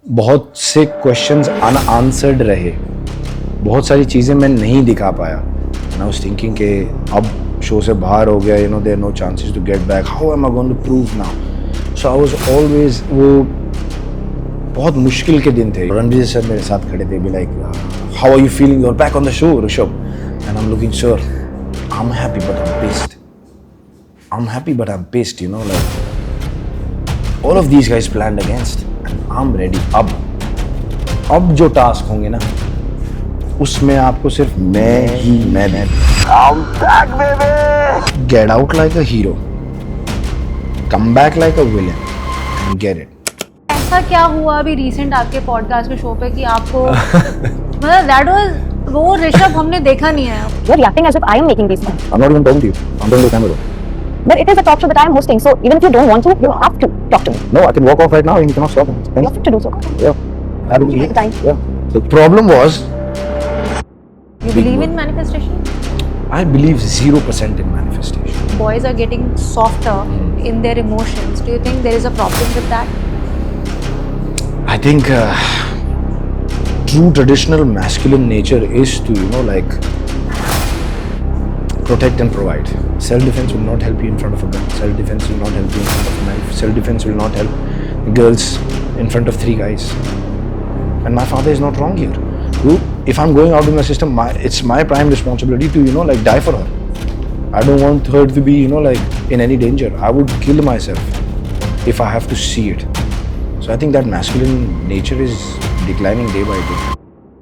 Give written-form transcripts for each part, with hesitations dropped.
बहुत से questions unanswered रहे, बहुत सारी चीज़ें मैं नहीं दिखा पाया. And I was thinking कि अब शो से बाहर हो गया, there are no chances to get back. How am I going to prove now? So I was always वो बहुत मुश्किल के दिन थे. रणवीर सर मेरे साथ खड़े थे, be like, how are you feeling? You're back on the show, Rishabh. And I'm looking, sir, I'm happy but I'm pissed. I'm happy but I'm pissed, like all of these guys planned against and I'm ready. अब जो task होंगे ना, उसमें आपको सिर्फ मैं I'm back baby. Get out like a hero, come back like a villain and get it. ऐसा क्या हुआ अभी रिसेंट आपके पॉडकास्ट के शो पे कि आपको मतलब दैट वाज वो ऋषभ हमने देखा नहीं है. You're reacting as if I am making these things. I'm not even talking to you. I'm talking to the camera. But it is a talk show that I am hosting, so even if you don't want to, you have to talk to me. No, I can walk off right now and you cannot stop me. You have to do so. Yeah. Take the time. Yeah. The problem was, You believe in manifestation? I believe 0% in manifestation. Boys are getting softer in their emotions. Do you think there is a problem with that? I think true traditional masculine nature is to, like, protect and provide. Self-defense will not help you in front of a gun. Self-defense will not help you in front of a knife. Self-defense will not help girls in front of three guys. And my father is not wrong here. If I'm going out in the system, it's my prime responsibility to, like, die for her. I don't want her to be, like, in any danger. I would kill myself if I have to see it. So I think that masculine nature is declining day by day.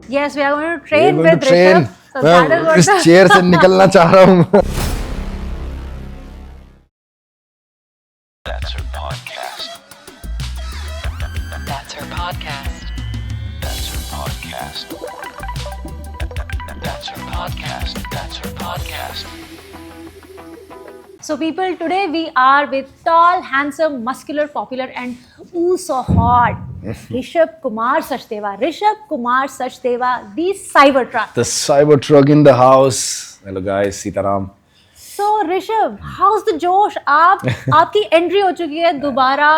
Yes, we are going to train We're going with to train. Rishabh. So that is what इस chair से निकलना चाह रहा हूँ. That's her podcast. That's her podcast. That's her podcast. That's her podcast. That's her podcast. So people, today we are with tall, handsome, muscular, popular and ooh so hot Rishabh Kumar Sachdeva. Rishabh Kumar Sachdeva, the Cybertruck. The Cybertruck in the house. Hello guys, Sitaram. So Rishabh, how's the जोश? आपकी entry हो चुकी है दोबारा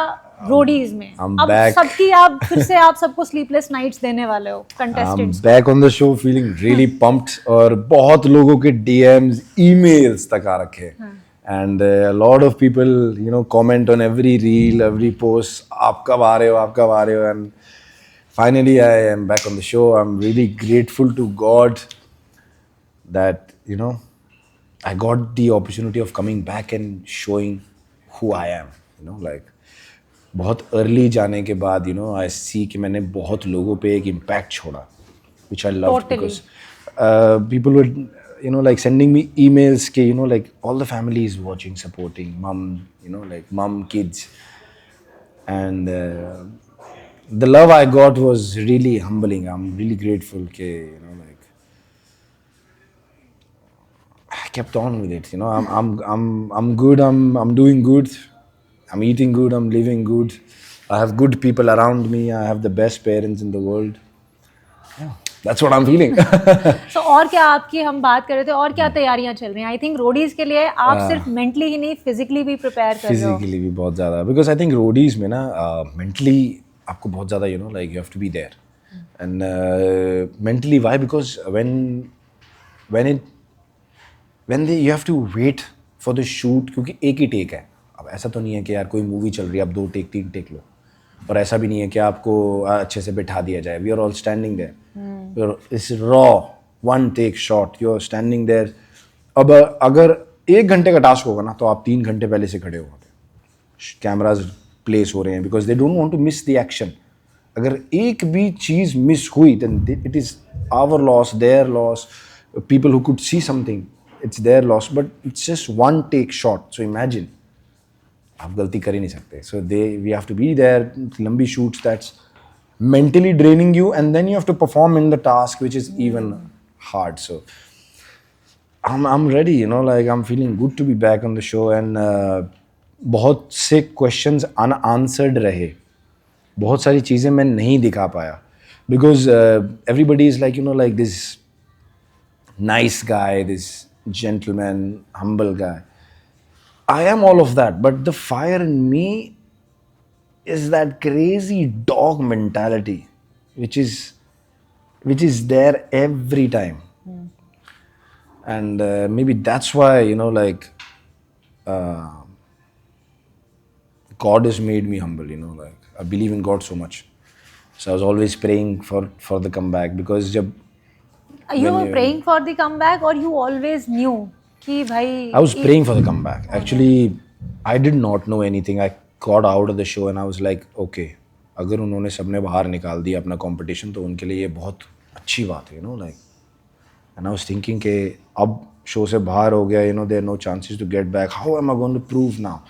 Roadies में. I'm अब back. सबकी आप फिर से आप सबको स्लीपलेस नाइट्स देने वाले हो I'm contestants. back on the show, feeling really pumped. और बहुत लोगों के DMs, emails तक आ रखे. And a lot of people, comment on every reel, every post. आप कब आ रहे हो? And finally, I am back on the show. I'm really grateful to God that, I got the opportunity of coming back and showing who I am. Like, बहुत early जाने के बाद, I see कि मैंने बहुत लोगों पे एक impact छोड़ा, which I loved. Totally. Because people would, like sending me emails ke, like all the family is watching, supporting, mom, like mom, kids. And the love I got was really humbling. I'm really grateful ke, like I kept on with it. I'm good. I'm doing good. I'm eating good. I'm living good. I have good people around me. I have the best parents in the world. Yeah, that's what I'm feeling. So और क्या आपकी हम बात कर रहे थे और क्या तैयारियां चल रही हैं? आई थिंक रोडीज के लिए आप सिर्फ मेंटली ही नहीं फिजिकली भी प्रिपेयर कर रहे हो. फिजिकली भी बहुत ज़्यादा, बिकॉज आई थिंक रोडीज में ना मेंटली आपको बहुत ज़्यादा like you have to be there and mentally why because when you have to wait for the shoot, क्योंकि एक ही टेक है. अब ऐसा तो नहीं है कि यार कोई मूवी चल रही है आप 2 टेक 3 टेक लो, और ऐसा भी नहीं है कि आपको अच्छे से बिठा दिया जाए. We are all standing there, it's raw 1 take shot, you are standing there. अब अगर 1 घंटे का टास्क होगा ना तो आप 3 घंटे पहले से खड़े हो वहाँ पे, कैमराज प्लेस हो रहे हैं, because they don't want to miss the action. अगर एक भी चीज़ मिस हुई then it is our loss, their loss. People who could see something, it's their loss, but it's just 1 take shot. So imagine, आप गलती कर ही नहीं सकते. So we have to be there. लंबी shoots, that's mentally draining you, and then you have to perform in the task, which is even hard. So I'm ready, like I'm feeling good to be back on the show. And बहुत से questions unanswered रहे, बहुत सारी चीज़ें मैं नहीं दिखा पाया, because everybody is like, like this nice guy, this gentleman, humble guy. I am all of that, but the fire in me is that crazy dog mentality which is there every time. And maybe that's why, like, God has made me humble, like I believe in God so much. So I was always praying for the comeback, because जब You were praying for the comeback, or you always knew कि भाई I was praying for the comeback. Actually, I did not know anything. I got out of the show and I was like, okay, अगर उन्होंने सबने बाहर निकाल दिया अपना competition, तो उनके लिए ये बहुत अच्छी बात है, like. And I was thinking कि अब show से बाहर हो गया, there are no chances to get back. How am I going to prove now?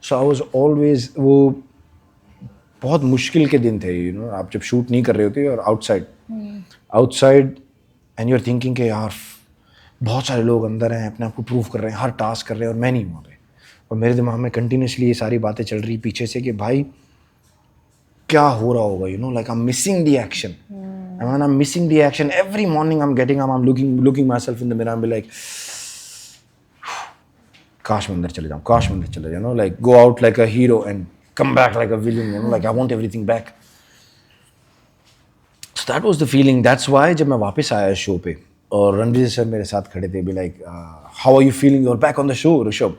So I was always, वो बहुत मुश्किल के दिन थे, आप जब शूट नहीं कर रहे होते और outside and you are thinking कि यार बहुत सारे लोग अंदर हैं, अपने आप को प्रूव कर रहे हैं, हर टास्क कर रहे हैं और मैं नहीं वहाँ पे. और मेरे दिमाग में कंटिन्यूसली ये सारी बातें चल रही पीछे से कि भाई क्या हो रहा होगा, like I'm missing the action. And when I'm missing the action, every morning I'm getting up, I'm looking myself in the mirror and be like, काश मैं अंदर चले जाऊँ, काश मैं अंदर चले जाऊँ, like go out like a hero and come back like a villain, like I want everything back. So that was the feeling. That's why जब मैं वापस आया शो पे और रणवीर सर मेरे साथ खड़े थे, be like, how are you feeling? You're back on the show, Rishabh.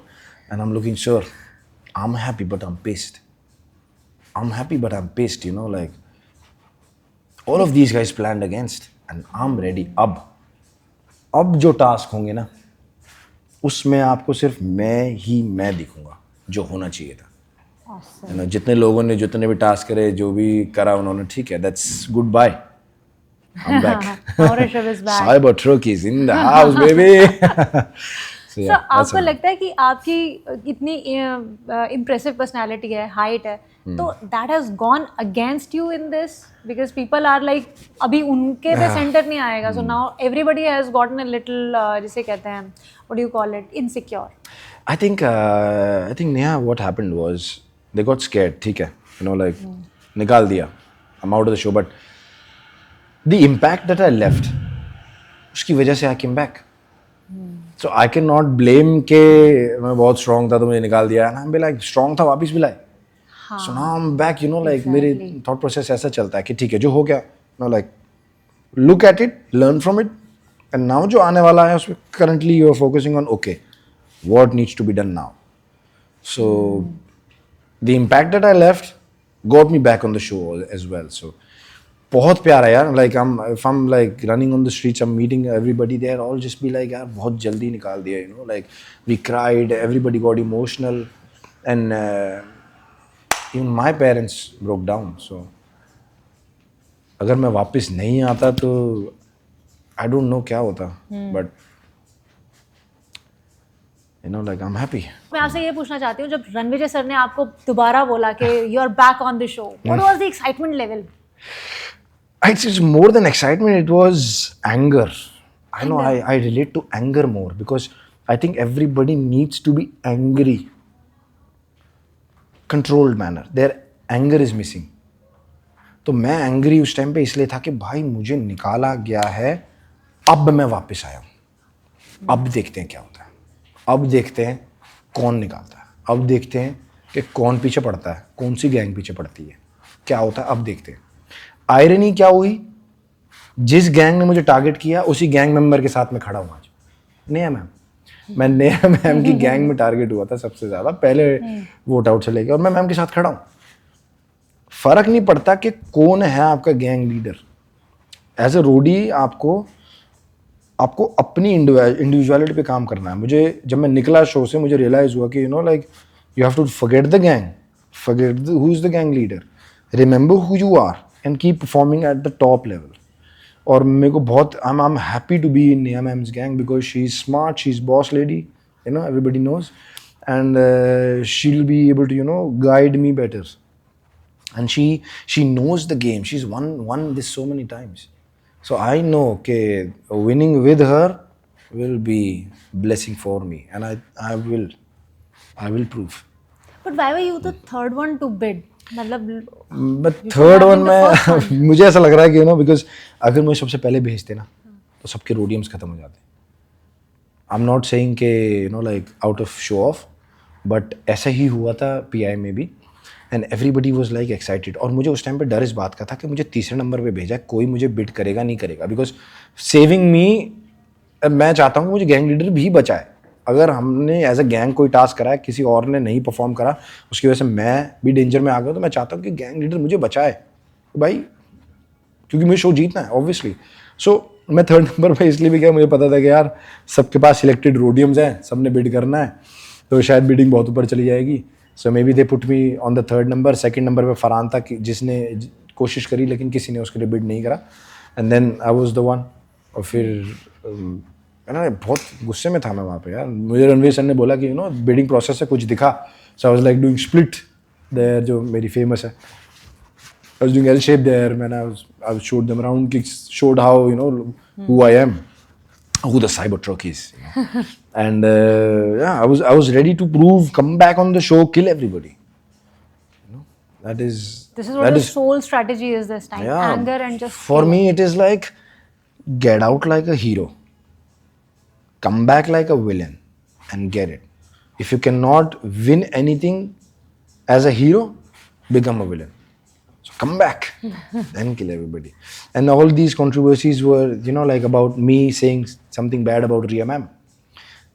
And I'm looking, sir, I'm happy but I'm pissed. I'm happy but I'm pissed, like all of these guys planned against and I'm ready. अब जो task होंगे ना, उसमें आपको सिर्फ मैं दिखूंगा जो होना चाहिए था. Awesome. जितने लोगों ने जितने भी टास्क करे, जो भी करा उन्होंने, ठीक है, that's good bye. I'm back. Now Rishabh is back. Cyber truck is in the house, baby. So yeah, आपको लगता है कि आपकी इतनी इम्प्रेसिव पर्सनालिटी है, हाइट है, तो that has gone against you in this, because people are like अभी उनके पे सेंटर नहीं आएगा, so now everybody has gotten a little, जिसे कहते हैं, what do you call it, insecure. I think Neha, what happened was they got scared. ठीक है, like निकाल दिया, I'm out of the show, but the impact that I left, उसकी वजह से I came back. So I cannot blame के मैं बहुत strong था तो मुझे निकाल दिया, and I'm be like strong था वापस भी लाए. So now I'm back, like मेरे thought process ऐसा चलता है कि ठीक है जो हो गया, like look at it, learn from it, and now जो आने वाला है उसमें currently you are focusing on okay, what needs to be done now. So the impact that I left got me back on the show as well. So बहुत प्यार है यार, like if I'm like running on the streets, I'm meeting everybody there, all just be like यार बहुत जल्दी निकाल दिया, like we cried, everybody got emotional, and even my parents broke down. So अगर मैं वापस नहीं आता तो I don't know क्या होता, but like I'm happy. मैं आपसे ये पूछना चाहती हूँ, जब रणविजय सर ने आपको दोबारा बोला कि you are back on the show, what was the excitement level? It's more than excitement, it was anger. I know I relate to anger more because I think everybody needs to be angry. Controlled manner. Their anger is missing. तो मैं angry उस time पे इसलिए था कि भाई मुझे निकाला गया है, अब मैं वापस आया हूँ, अब देखते हैं क्या होता है, अब देखते हैं कौन निकालता है, अब देखते हैं कि कौन पीछे पड़ता है, कौन सी गैंग पीछे पड़ती है, क्या होता है, अब देखते हैं. आयरनी क्या हुई, जिस गैंग ने मुझे टारगेट किया उसी गैंग मेंबर के साथ में खड़ा हूँ आज. नेहा मैम, मैं नेहा मैम की गैंग में टारगेट हुआ था सबसे ज़्यादा, पहले वोट आउट से लेके, और मैं मैम के साथ खड़ा हूँ. फर्क नहीं पड़ता कि कौन है आपका गैंग लीडर. एज अ रोडी आपको अपनी इंडिविजुअलिटी पे काम करना है. मुझे जब मैं निकला शो से मुझे रियलाइज़ हुआ कि like you have to forget the gang, forget who is the gang leader, remember who you are and keep performing at the top level. और मेरे को बहुत I'm happy to be in Neha ma'am's gang because she's smart, she's boss lady, everybody knows, and she'll be able to guide me better, and she knows the game. She's won this so many times, so I know okay, winning with her will be blessing for me, and I will prove. But why were you the third one to bid? But third one में मुझे ऐसा लग रहा है कि because अगर मुझे सबसे पहले भेजते ना तो सबके रोडियम्स खत्म हो जाते. आई एम नॉट सेइंग के like out of show off, but ऐसा ही हुआ था PI में भी. And everybody was like excited. और मुझे उस टाइम पे डर इस बात का था कि मुझे तीसरे नंबर पे भेजा है, कोई मुझे बिट करेगा नहीं करेगा, बिकॉज सेविंग मी, मैं चाहता हूँ कि मुझे गैंग लीडर भी बचाए. अगर हमने एज अ गैंग कोई टास्क करा है, किसी और ने नहीं परफॉर्म करा, उसकी वजह से मैं भी डेंजर में आ गया, तो मैं चाहता हूँ कि गैंग लीडर मुझे बचाए भाई, क्योंकि मुझे शो जीतना है ऑब्वियसली. सो मैं थर्ड नंबर पे इसलिए भी गया, मुझे पता था कि यार सबके पास सिलेक्टेड रोडियम्स हैं, सबने बिड करना है, तो शायद बिडिंग बहुत ऊपर चली जाएगी. So maybe they put me on the third number. Second number पे फरहान था जिसने कोशिश करी, लेकिन किसी ने उसके लिए बिड नहीं करा. And then I was the one. और फिर ना बहुत गुस्से में था मैं वहाँ पे यार. मुझे रणवीर सर ने बोला कि बिडिंग प्रोसेस से कुछ दिखा. So I was like doing split there, जो मेरी फेमस है. I was doing L shape there, man. I showed them round kicks, showed how who I am, who the Cybertruck is. And yeah, I was ready to prove, come back on the show, kill everybody. That is. This is what the sole strategy is this time. Yeah. Anger and just. For me, it is like get out like a hero, come back like a villain, and get it. If you cannot win anything as a hero, become a villain. Come back, then kill everybody. And all these controversies were, like about me saying something bad about Riya ma'am.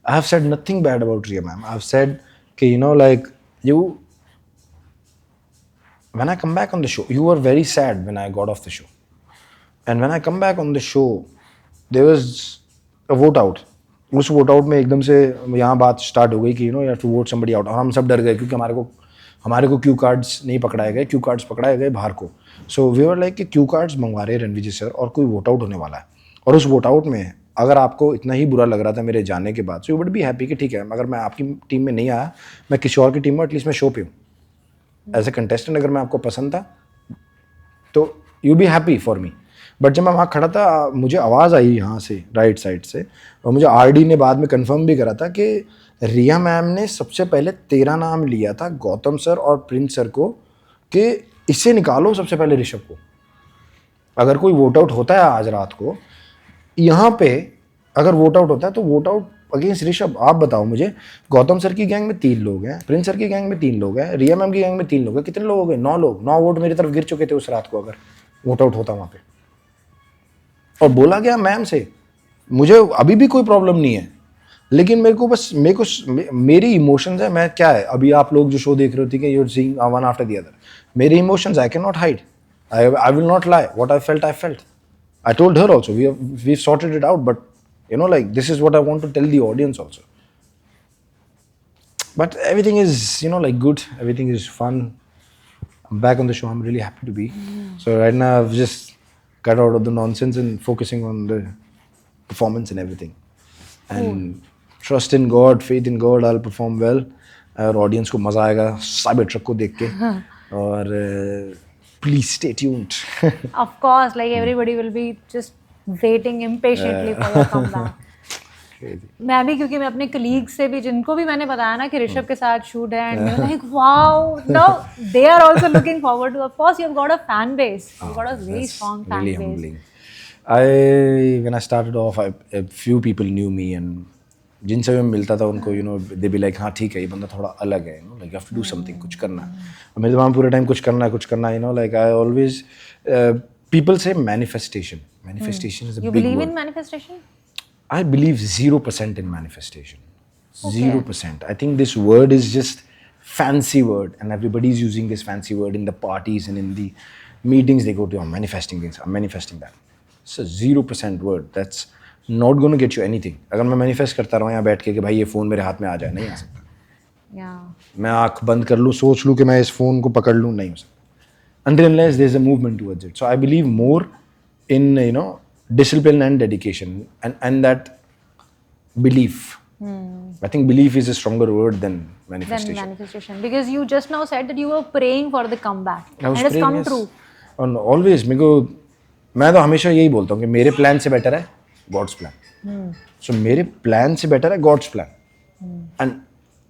I have said nothing bad about Riya ma'am. I have said, okay, like you, when I come back on the show, you were very sad when I got off the show. And when I come back on the show, there was a vote out. उस vote out में एकदम से यहाँ बात start हो गई कि you have to vote somebody out. और हम सब डर गए क्योंकि हमारे को क्यू कार्ड्स नहीं पकड़ाए गए, क्यू कार्ड्स पकड़ाए गए बाहर को. सो वी वर लाइक कि क्यू कार्ड्स मंगवा रहे हैं रणवीर जी सर, और कोई वोट आउट होने वाला है. और उस वोट आउट में अगर आपको इतना ही बुरा लग रहा था मेरे जाने के बाद, so you would be happy कि ठीक है, अगर मैं आपकी टीम में नहीं आया, मैं किसी और की टीम में, एटलीस्ट मैं शो पे हूँ एज ए कंटेस्टेंट. अगर मैं आपको पसंद था तो you be happy for me. But जब मैं वहाँ खड़ा था, मुझे आवाज़ आई यहाँ से राइट साइड से, और मुझे आरडी ने बाद में कंफर्म भी करा था कि रिया मैम ने सबसे पहले तेरा नाम लिया था गौतम सर और प्रिंस सर को, कि इससे निकालो सबसे पहले ऋषभ को. अगर कोई वोट आउट होता है आज रात को यहाँ पे, अगर वोट आउट होता है तो वोट आउट अगेंस्ट ऋषभ. आप बताओ मुझे, गौतम सर की गैंग में 3 लोग हैं, प्रिंस सर की गैंग में 3 लोग हैं, रिया मैम की गैंग में 3 लोग हैं, कितने लोग हो गए? 9 लोग. 9 वोट मेरी तरफ गिर चुके थे उस रात को, अगर वोट आउट होता वहाँ पे. और बोला गया मैम से, मुझे अभी भी कोई प्रॉब्लम नहीं है, लेकिन मेरी इमोशंस है. मैं क्या है, अभी आप लोग जो शो देख रहे थे कि you are seeing one after the other, मेरे emotions I can not hide. I will not lie. What I felt. I told her also, we sorted it out, but like this is what I want to tell the audience also. But everything is like good, everything is fun. I'm back on the show. I'm really happy to be. So right now I've just got out of the nonsense and focusing on the performance and everything. And trust in God, faith in God, I'll perform well. और audience को मजा आएगा Cybertruck को देख के. और please stay tuned. Of course, like everybody will be just waiting impatiently for your comeback. मैं भी, क्योंकि मैं अपने कलीग से भी, जिनको भी मैंने बताया ना कि ऋषभ के साथ शूट है, and like wow, now they are also looking forward to. Of course, you've got a fan base. You've got a very strong fan really base. Humbling. When I started off, a few people knew me, and जिनसे मैं मिलता था उनको they be like, हाँ ठीक है, ये बंदा थोड़ा अलग है, like you have to do something, कुछ करना है. और मेरे दिमाग में पूरे टाइम कुछ करना, like I always people say manifestation is a You big believe word. in manifestation? I believe 0% in manifestation. 0%. I think this word is just fancy word, and everybody is using this fancy word in the parties and in the meetings they go to. I'm manifesting this, I'm manifesting that. It's a 0% word. That's not going to get you anything. अगर मैं manifest करता रहूँ यहाँ बैठ के कि भाई ये फ़ोन मेरे हाथ में आ जाए, नहीं आ सकता. Yeah. मैं आँख बंद कर लूँ, सोच लूँ कि मैं इस फ़ोन को पकड़ लूँ, नहीं हो सकता. Until unless there's a movement towards it. So I believe more in discipline and dedication and that belief. I think belief is a stronger word than manifestation. Then manifestation, because you just now said that you were praying for the comeback, I was and it has praying, come yes. true. And always मैं तो हमेशा यही बोलता हूँ कि मेरे plan से better है गॉड्स प्लान. सो मेरे प्लान से बेटर है God's plan. And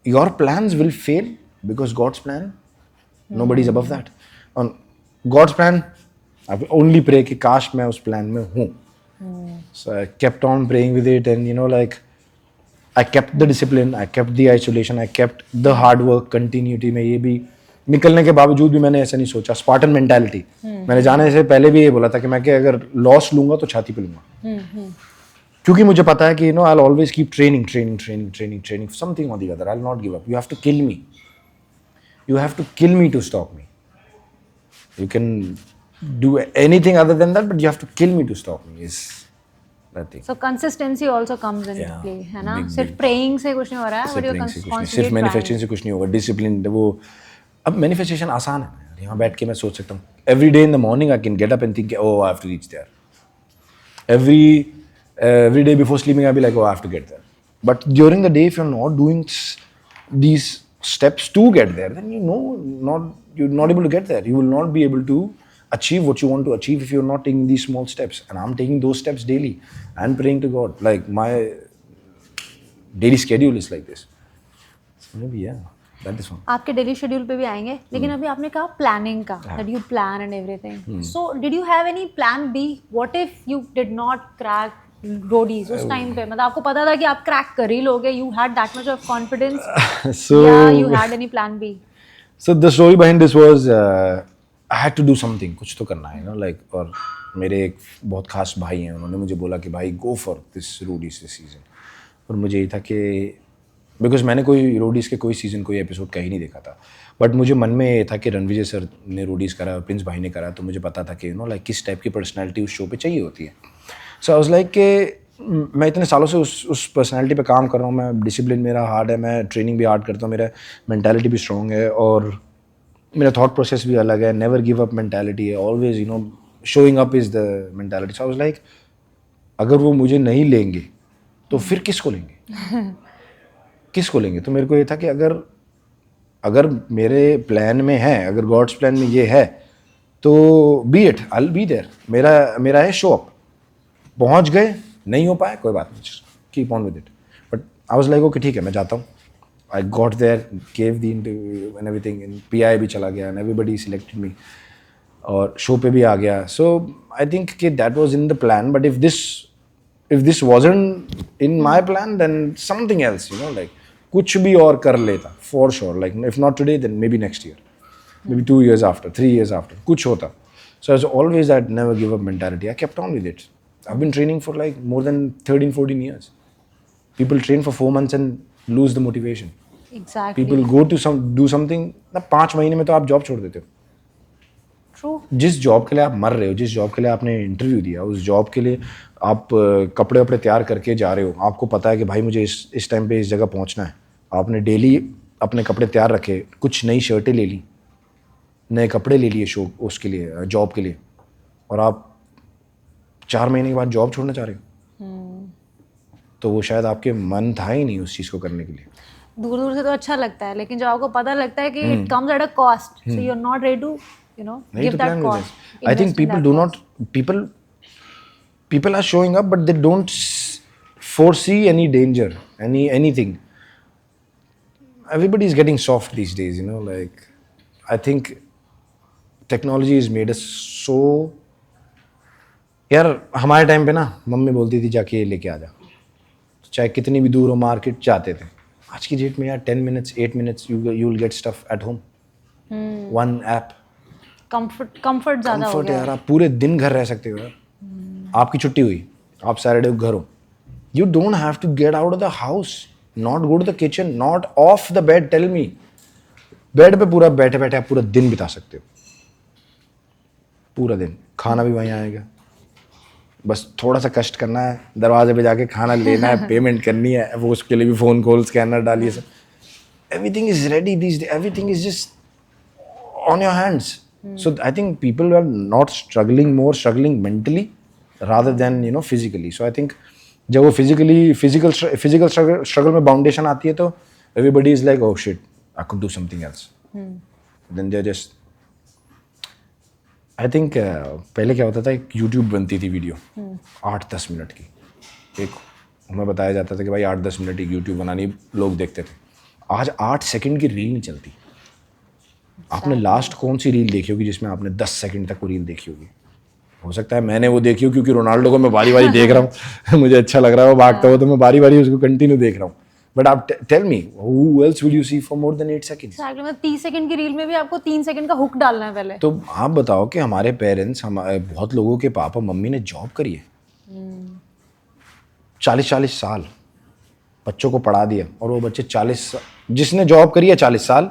your plans will fail because God's plan, nobody is above that. On God's plan I only pray कि काश मैं उस प्लान में हूँ. So I kept on praying with it, and like I kept the discipline, I kept the isolation, I kept the hard work, continuity. मैं ये भी निकलने के बावजूद भी मैंने ऐसा नहीं सोचा, स्पार्टन मेंटालिटी। मैंने जाने से पहले भी ये बोला था कि मैं अगर लॉस लूंगा तो छाती पे लूंगा, क्योंकि मुझे पता है कि I will always keep training something और the other, I will not give up. You have to kill me, you have to kill me to stop me. You can do anything other than that, but you have to kill me to stop me, is that thing. So consistency also comes in Yeah, play, है ना? big, सिर्फ big. praying से कुछ नहीं हो रहा है, सिर्फ but you're praying से कुछ नहीं, constantly सिर्फ trying. मैनिफेस्टिंग से कुछ नहीं होगा, डिसिप्लिन वो। अब मैनिफेस्टेशन आसान है ना, यहाँ बैठ के मैं सोच सकता हूँ every day in the morning I can get up and think oh I have to reach there. every day before sleeping I'll be like oh I have to get there, but during the day if you're not doing these steps to get there, then you're not able to get there. You will not be able to achieve what you want to achieve if you're not taking these small steps. And I'm taking those steps daily and praying to God. Like my daily schedule is like this. So maybe that is one. आपके daily schedule पे भी आएंगे, लेकिन अभी आपने कहा planning का, that you plan and everything. So did you have any plan B? What if you did not crack roadies उस टाइम पे? मतलब आपको पता था कि आप क्रैक कर ही लोगे, you had that much of confidence, So या you had any plan B? So the story behind this was I had to do something, कुछ तो करना है, like, और मेरे एक बहुत खास भाई हैं, उन्होंने मुझे बोला कि भाई go for this roadies this season. और मुझे ये था कि बिकॉज मैंने कोई रोडीज़ के कोई सीज़न कोई एपिसोड कहीं नहीं देखा था, बट मुझे मन में ये था कि रणविजय सर ने रोडीज़ करा और प्रिंस भाई ने करा, तो मुझे पता था कि लाइक किस टाइप की पर्सनैलिटी उस शो पे चाहिए होती है। सो आई वाज लाइक कि मैं इतने सालों से उस पर्सनैलिटी पे काम कर रहा हूँ, मैं डिसिप्लिन मेरा हार्ड है, मैं ट्रेनिंग भी हार्ड करता हूँ, मेरा मेंटालिटी भी स्ट्रॉन्ग है और मेरा थॉट प्रोसेस भी अलग है, नेवर गिव अप मेंटालिटी है, always showing up is the mentality. So I was like अगर वो मुझे नहीं लेंगे तो फिर किसको लेंगे किसको लेंगे? तो मेरे को ये था कि अगर मेरे प्लान में है, अगर गॉड्स प्लान में ये है तो be it, I will be there. मेरा है शो अप, पहुंच गए नहीं हो पाए कोई बात नहीं, keep on with it. But I was like okay ठीक है मैं जाता हूँ। I got there, gave the interview and everything, in PI भी चला गया एंड एवरीबडी सिलेक्टेड मी और शो पे भी आ गया। सो आई थिंक कि that was in the plan, but if this wasn't in my plan then something else, like कुछ भी और कर लेता for sure, like if not today then maybe next year, maybe 2 years after, 3 years after, कुछ होता. So it's always that never give up mentality. I kept on with it. I've been training for like more than 13-14 years. People train for 4 months and lose the motivation. Exactly. People go to do something ना 5 महीने में तो आप job छोड़ देते हो। True. जिस job के लिए आप मर रहे हो, जिस जॉब के लिए आपने इंटरव्यू दिया, उस जॉब के लिए आप कपड़े वपड़े तैयार करके जा रहे हो, आपको पता है कि भाई मुझे इस टाइम पे इस जगह पहुंचना है, आपने डेली अपने कपड़े तैयार रखे, कुछ नई शर्टें ले ली, नए कपड़े ले लिए शो उसके लिए, जॉब के लिए, और आप 4 महीने के बाद जॉब छोड़ना चाह रहे हो, तो वो शायद आपके मन था ही नहीं उस चीज़ को करने के लिए। दूर दूर से तो अच्छा लगता है, लेकिन जब आपको पता लगता है कि it comes at a cost, so you are not ready to give that cost. I think people are showing up but they don't foresee any danger, anything. Everybody is getting soft these days, like I think technology has made us so, यार हमारे time पे ना mummy बोलती थी जाके लेके आ जा, चाहे कितनी भी दूर हो मार्केट जाते थे। आज की डेट में यार 10 minutes 8 minutes you will get stuff at home. One app. Comfort ज़्यादा हो गया यार, आप पूरे दिन घर रह सकते हो यार। आपकी छुट्टी हुई, आप सैटरडे को घर हो, you don't have to get out of the house, not go to the kitchen, not off the bed. Tell me, bed पे पूरा बैठे बैठे आप पूरा दिन बिता सकते हो, पूरा दिन। खाना भी वहीं आएगा, बस थोड़ा सा कष्ट करना है, दरवाजे पे जाके खाना लेना है, पेमेंट करनी है, वो उसके लिए भी फ़ोन कॉल स्कैनर डालिए सब, everything is ready this day, everything is just on your hands. So I think people are not struggling mentally rather than physically. So I think जब वो physical struggle में foundation आती है तो everybody is like oh shit I could do something else. Then they're just, I think पहले क्या होता था, एक YouTube बनती थी वीडियो 8-10 मिनट की, एक हमें बताया जाता था कि भाई 8-10 मिनट की YouTube बनानी, लोग देखते थे। आज 8 सेकंड की रील नहीं चलती। आपने लास्ट कौन सी रील देखी होगी जिसमें आपने 10 सेकंड तक वो रील देखी होगी? हो सकता है मैंने वो देखी हो क्योंकि रोनाल्डो को मैं बारी बारी देख रहा हूँ मुझे अच्छा लग रहा है वो भागता हो, तो मैं बारी बारी उसको कंटिन्यू देख रहा हूँ। But आप tell me, who else will you see for more than 8 seconds? Exactly, मतलब 30 सेकंड की रील में भी आपको 3 सेकंड का हुक डालना है पहले. तो आप बताओ कि हमारे पेरेंट्स, हमारे बहुत लोगों के पापा मम्मी ने जॉब करी है 40-40 साल, बच्चों को पढ़ा दिया, और वो बच्चे 40, जिसने जॉब करी है 40 साल,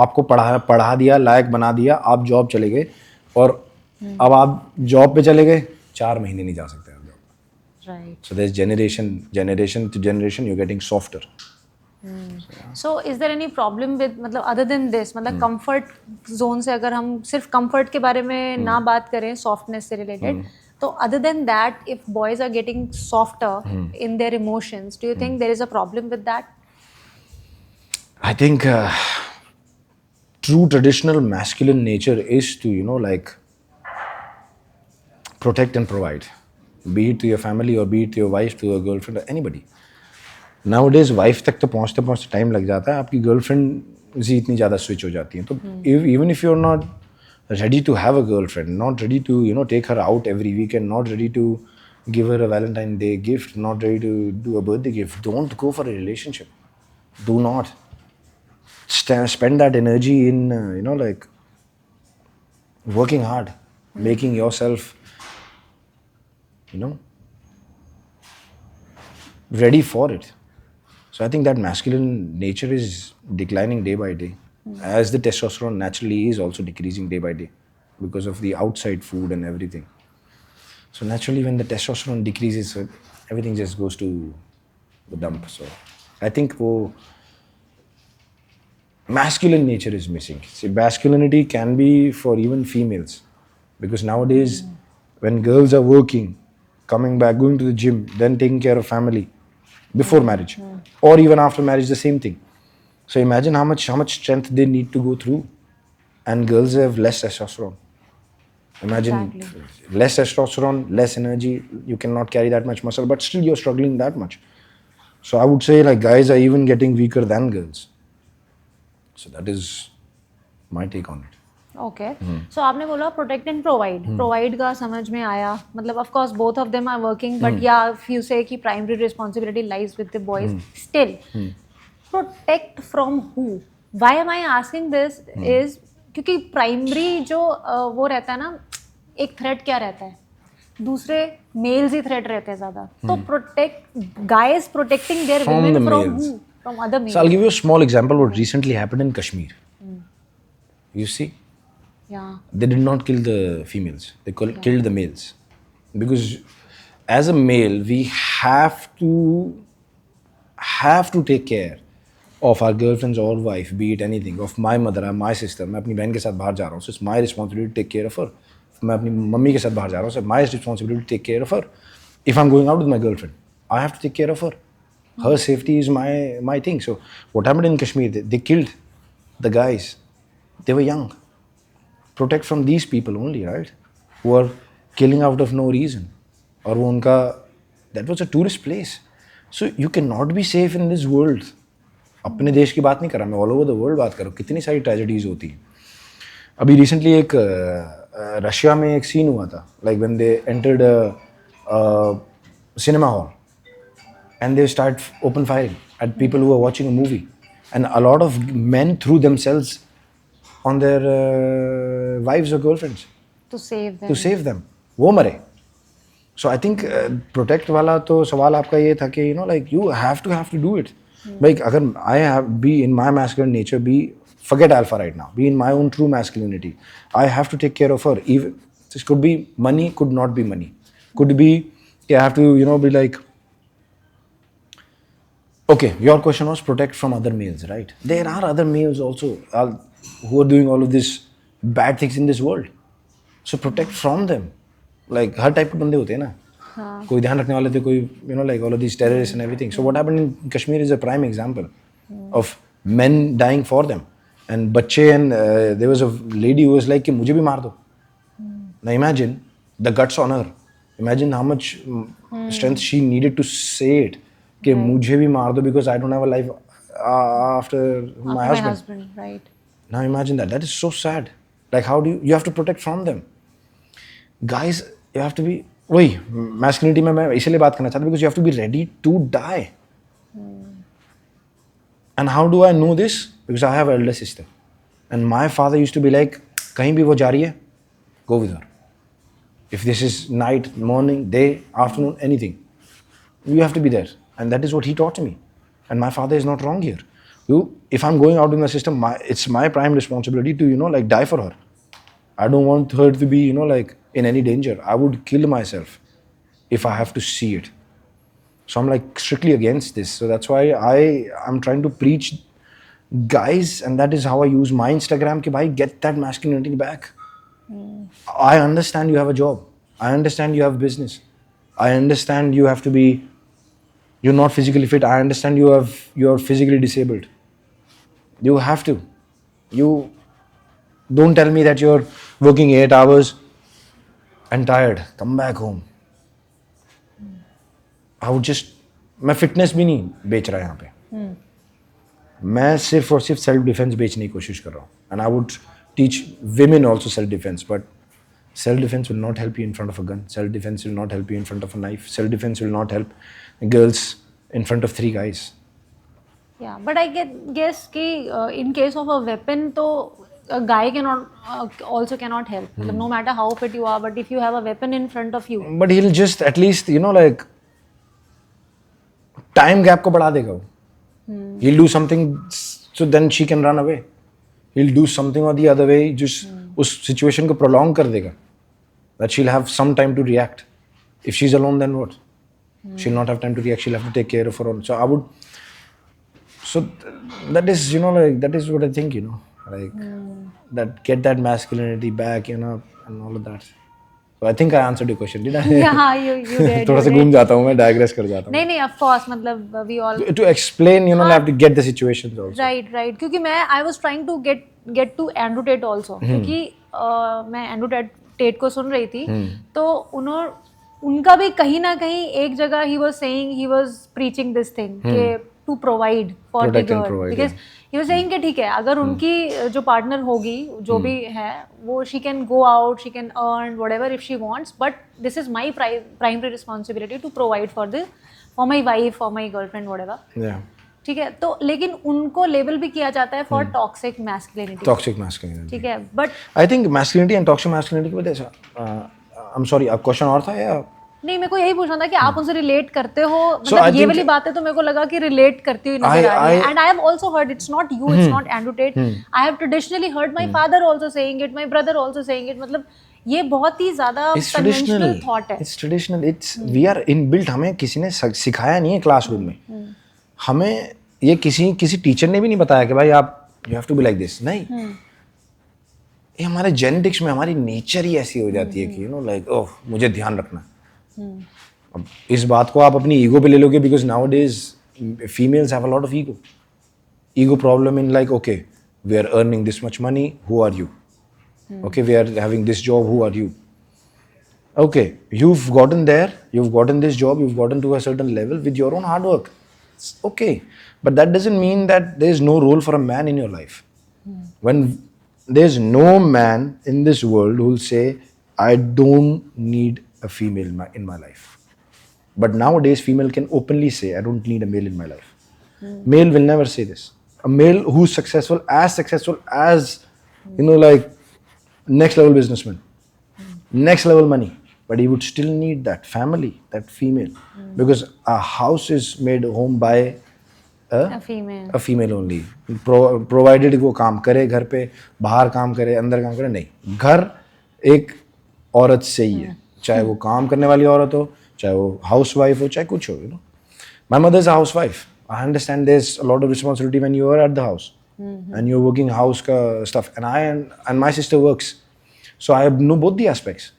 आपको पढ़ा दिया, लायक बना दिया, आप जॉब चले गए, और अब आप जॉब पे चले गए, 4 महीने नहीं जा सकते आप job. Right. So there's generation to generation, you're getting softer. So is there any problem with, मतलब other than this, मतलब comfort zone से अगर हम सिर्फ comfort के बारे में ना बात करें, softness से related, तो other than that, if boys are getting softer in their emotions, do you think there is a problem with that? I think true traditional masculine nature is to, like, protect and provide, be it to your family or be it to your wife, to your girlfriend, or anybody. Nowadays wife तक तो पहुँचते पहुँचते time लग जाता है, आपकी girlfriend से इतनी ज़्यादा स्विच हो जाती है. तो even if you're not ready to have a girlfriend, not ready to take her out every weekend, not ready to give her a Valentine's Day gift, not ready to do a birthday gift, don't go for a relationship. Do not spend that energy in like working hard, making yourself ready for it. So I think that masculine nature is declining day by day, as the testosterone naturally is also decreasing day by day because of the outside food and everything. So naturally when the testosterone decreases, everything just goes to the dump. So I think masculine nature is missing. See, masculinity can be for even females, because nowadays when girls are working, coming back, going to the gym, then taking care of family before marriage, or even after marriage, the same thing. So imagine how much strength they need to go through, and girls have less testosterone. Imagine less testosterone, less energy, you cannot carry that much muscle, but still you're struggling that much. So I would say, like, guys are even getting weaker than girls. So that is my take on it. Okay. So आपने बोला protect and provide. Provide का समझ में आया. मतलब of course both of them are working, but yeah, if you say कि primary responsibility lies with the boys, still protect from who? Why am I asking this is क्योंकि primary जो वो रहता है ना, एक threat क्या रहता है? दूसरे males ही threat रहते हैं ज़्यादा. तो guys protecting their From women the from males. who? From other males. So I'll give you a small example what recently happened in Kashmir. You see, Yeah. they did not kill the females, they killed the males, because as a male we have to take care of our girlfriends or wife, be it anything, of my mother or my sister. मैं अपनी बहन के साथ बाहर जा रहा हूँ, so it's my responsibility to take care of her. मैं अपनी मम्मी के साथ बाहर जा रहा हूँ, so my responsibility to take care of her. If I'm going out with my girlfriend, I have to take care of her. Her safety is my thing. So what happened in Kashmir, they killed the guys. They were young. Protect from these people only, right? Who are killing out of no reason. और वो उनका, that was a tourist place. So you cannot be safe in this world. अपने देश की बात नहीं कर रहा मैं, all over the world बात कर रहा हूँ. कितनी सारी ट्रेजेडीज होती हैं. अभी रिसेंटली एक रशिया में एक सीन हुआ था, like when they entered a cinema hall and they start open firing at people who are watching a movie, and a lot of men threw themselves on their wives or girlfriends To save them. to save them. वो मरे. So I think protect वाला तो सवाल आपका ये था कि like you have to do it. Like अगर I have be in my masculine nature, forget alpha right now, be in my own true masculinity, I have to take care of her. Even this could be money, could not be money, could be I have to be like, okay, your question was protect from other males, right? There are other males also who are doing all of these bad things in this world. So protect from them. Like her type के बंदे होते हैं ना, कोई ध्यान रखने वाले थे, कोई like all of these terrorists and everything. So what happened in Kashmir is a prime example of men dying for them, and बच्चे, and there was a lady who was like कि मुझे भी मार दो. Now imagine the guts on her. Imagine how much strength she needed to say it कि मुझे भी मार दो because I don't have a life after my husband. Right. Now imagine that. That is so sad. Like how do you have to protect from them. Guys, you have to be, वही masculinity में मैं इसलिए बात करना चाहता हूँ because you have to be ready to die. And how do I know this? Because I have an elder sister. And my father used to be like, kahin bhi wo ja rahi hai, go with her. If this is night, morning, day, afternoon, anything, you have to be there. And that is what he taught me. And my father is not wrong here. If I'm going out in the system, it's my prime responsibility to, like die for her. I don't want her to be, like in any danger. I would kill myself if I have to see it. So I'm like strictly against this. So that's why I'm trying to preach guys, and that is how I use my Instagram, ki bhai, get that masculinity back. I understand you have a job. I understand you have business. I understand you have to be, you're not physically fit. I understand you're physically disabled. You have to. You don't tell me that you're working 8 hours and tired. Come back home. I would just, मैं fitness भी नहीं बेच रहा यहाँ पे, मैं सिर्फ और सिर्फ सेल्फ डिफेंस बेचने की कोशिश कर रहा हूँ. And I would teach women also self defence, but self defence will not help you in front of a gun. Self defence will not help you in front of a knife. Self defence will not help girls in front of 3 guys. Yeah, but I guess कि in case of a weapon तो a guy also cannot help. मतलब no matter how fit you are, but if you have a weapon in front of you. But he'll just at least, like time gap को बढ़ा देगा वो. He'll do something so then she can run away. He'll do something or the other way, just उस situation को prolong कर देगा. That she'll have some time to react. If she's alone, then what? She'll not have time to react. She'll have to take care of her own. So I would. So that is, like that is what I think, like that get that masculinity back, and all of that. So I think I answered your question, did I? Yeah, you did. थोड़ा सा घूम जाता हूँ मैं, digress कर जाता हूँ. नहीं, of course, मतलब we all. To explain, I have to get the situations also. Right. क्योंकि I was trying to get to Andrew Tate also. क्योंकि मैं Andrew Tate को सुन रही थी, तो उनका भी कहीं ना कहीं एक जगह he was preaching this thing कि to provide for the girl, because he was saying कि ठीक है, अगर उनकी जो partner होगी, जो भी है, वो she can go out, she can earn whatever if she wants, but this is my primary responsibility to provide for my wife, for my girlfriend, whatever. Yeah. ठीक है, तो लेकिन उनको लेबल भी किया जाता है for toxic masculinity. Toxic masculinity. ठीक है, but I think masculinity and toxic masculinity की वजह से I'm sorry, अब क्वेश्चन और था या? नहीं, मेरे को यही पूछना था कि आप उनसे रिलेट करते हो, मतलब ये वाली बातें तो मेरे को लगा कि रिलेट करती हुई नजर आ रही है. And I have also heard, it's not you, it's not Andrew Tate, I have traditionally heard my father also saying it, my brother also saying it. मतलब ये बहुत ही ज्यादा कन्वेंशनल थॉट है. It's traditional, it's we are inbuilt. हमें किसी ने सिखाया नहीं है क्लासरूम में. हमें ये किसी टीचर ने भी नहीं बताया कि भाई आप you have to be like this. नहीं, ये हमारे जेनेटिक्स में, हमारी नेचर ही ऐसी हो जाती है कि लाइक ओह मुझे ध्यान रखना. अब इस बात को आप अपनी ईगो पे ले लोगे, because nowadays females have a lot of ego problem in like okay we are earning this much money, who are you? Okay we are having this job, who are you? Okay you've gotten there, you've gotten this job, you've gotten to a certain level with your own hard work. It's okay, but that doesn't mean that there is no role for a man in your life. When there's no man in this world who will say I don't need a female in my life. But nowadays female can openly say I don't need a male in my life. Male will never say this. A male who's successful as like next level businessman, next level money, but he would still need that family, that female, because a house is made home by a female only. Provided वो काम करे घर पे, बाहर काम करे, अंदर काम करे, नहीं, घर एक औरत से ही है, चाहे वो काम करने वाली औरत हो, चाहे वो हाउस वाइफ हो, चाहे कुछ हो. My mother is a housewife. I understand there's a lot of responsibility when you are at the house and you're working house ka stuff, and my sister works, so I know both the aspects.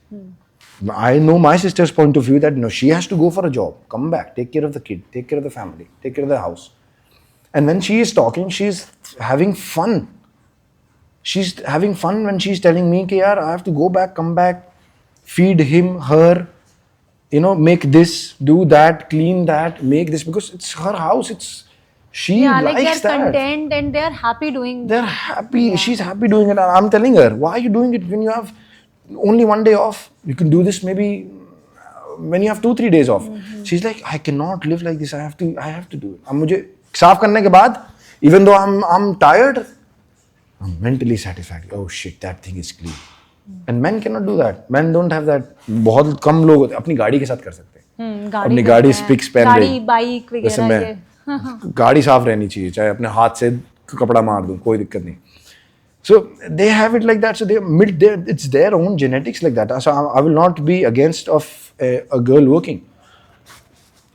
I know my sister's point of view that she has to go for a job, come back, take care of the kid, take care of the family, take care of the house, and when she is talking, she's having fun. She's having fun when she's telling me कि यार I have to go back, come back, feed him, her, make this, do that, clean that, make this, because it's her house. She likes like they're that. content and they're happy doing. They're happy. Yeah. She's happy doing it. I'm telling her, why are you doing it when you have only one day off? You can do this maybe when you have 2-3 days off. She's like, I cannot live like this. I have to do it. अब मुझे साफ करने के बाद Even though I'm tired, I'm mentally satisfied. Oh shit, that thing is clean. And men cannot do that. Men don't have that. बहुत कम लोग होते अपनी गाड़ी के साथ कर सकते हैं. अपनी गाड़ी स्पिक्स पहन रही, गाड़ी बाइक जैसे वगैरह मैं, ये गाड़ी साफ रहनी चाहिए, चाहे अपने हाथ से कपड़ा मार दूं, कोई दिक्कत नहीं. So they have it like that. So it's their own genetics like that. So I will not be against of a girl working.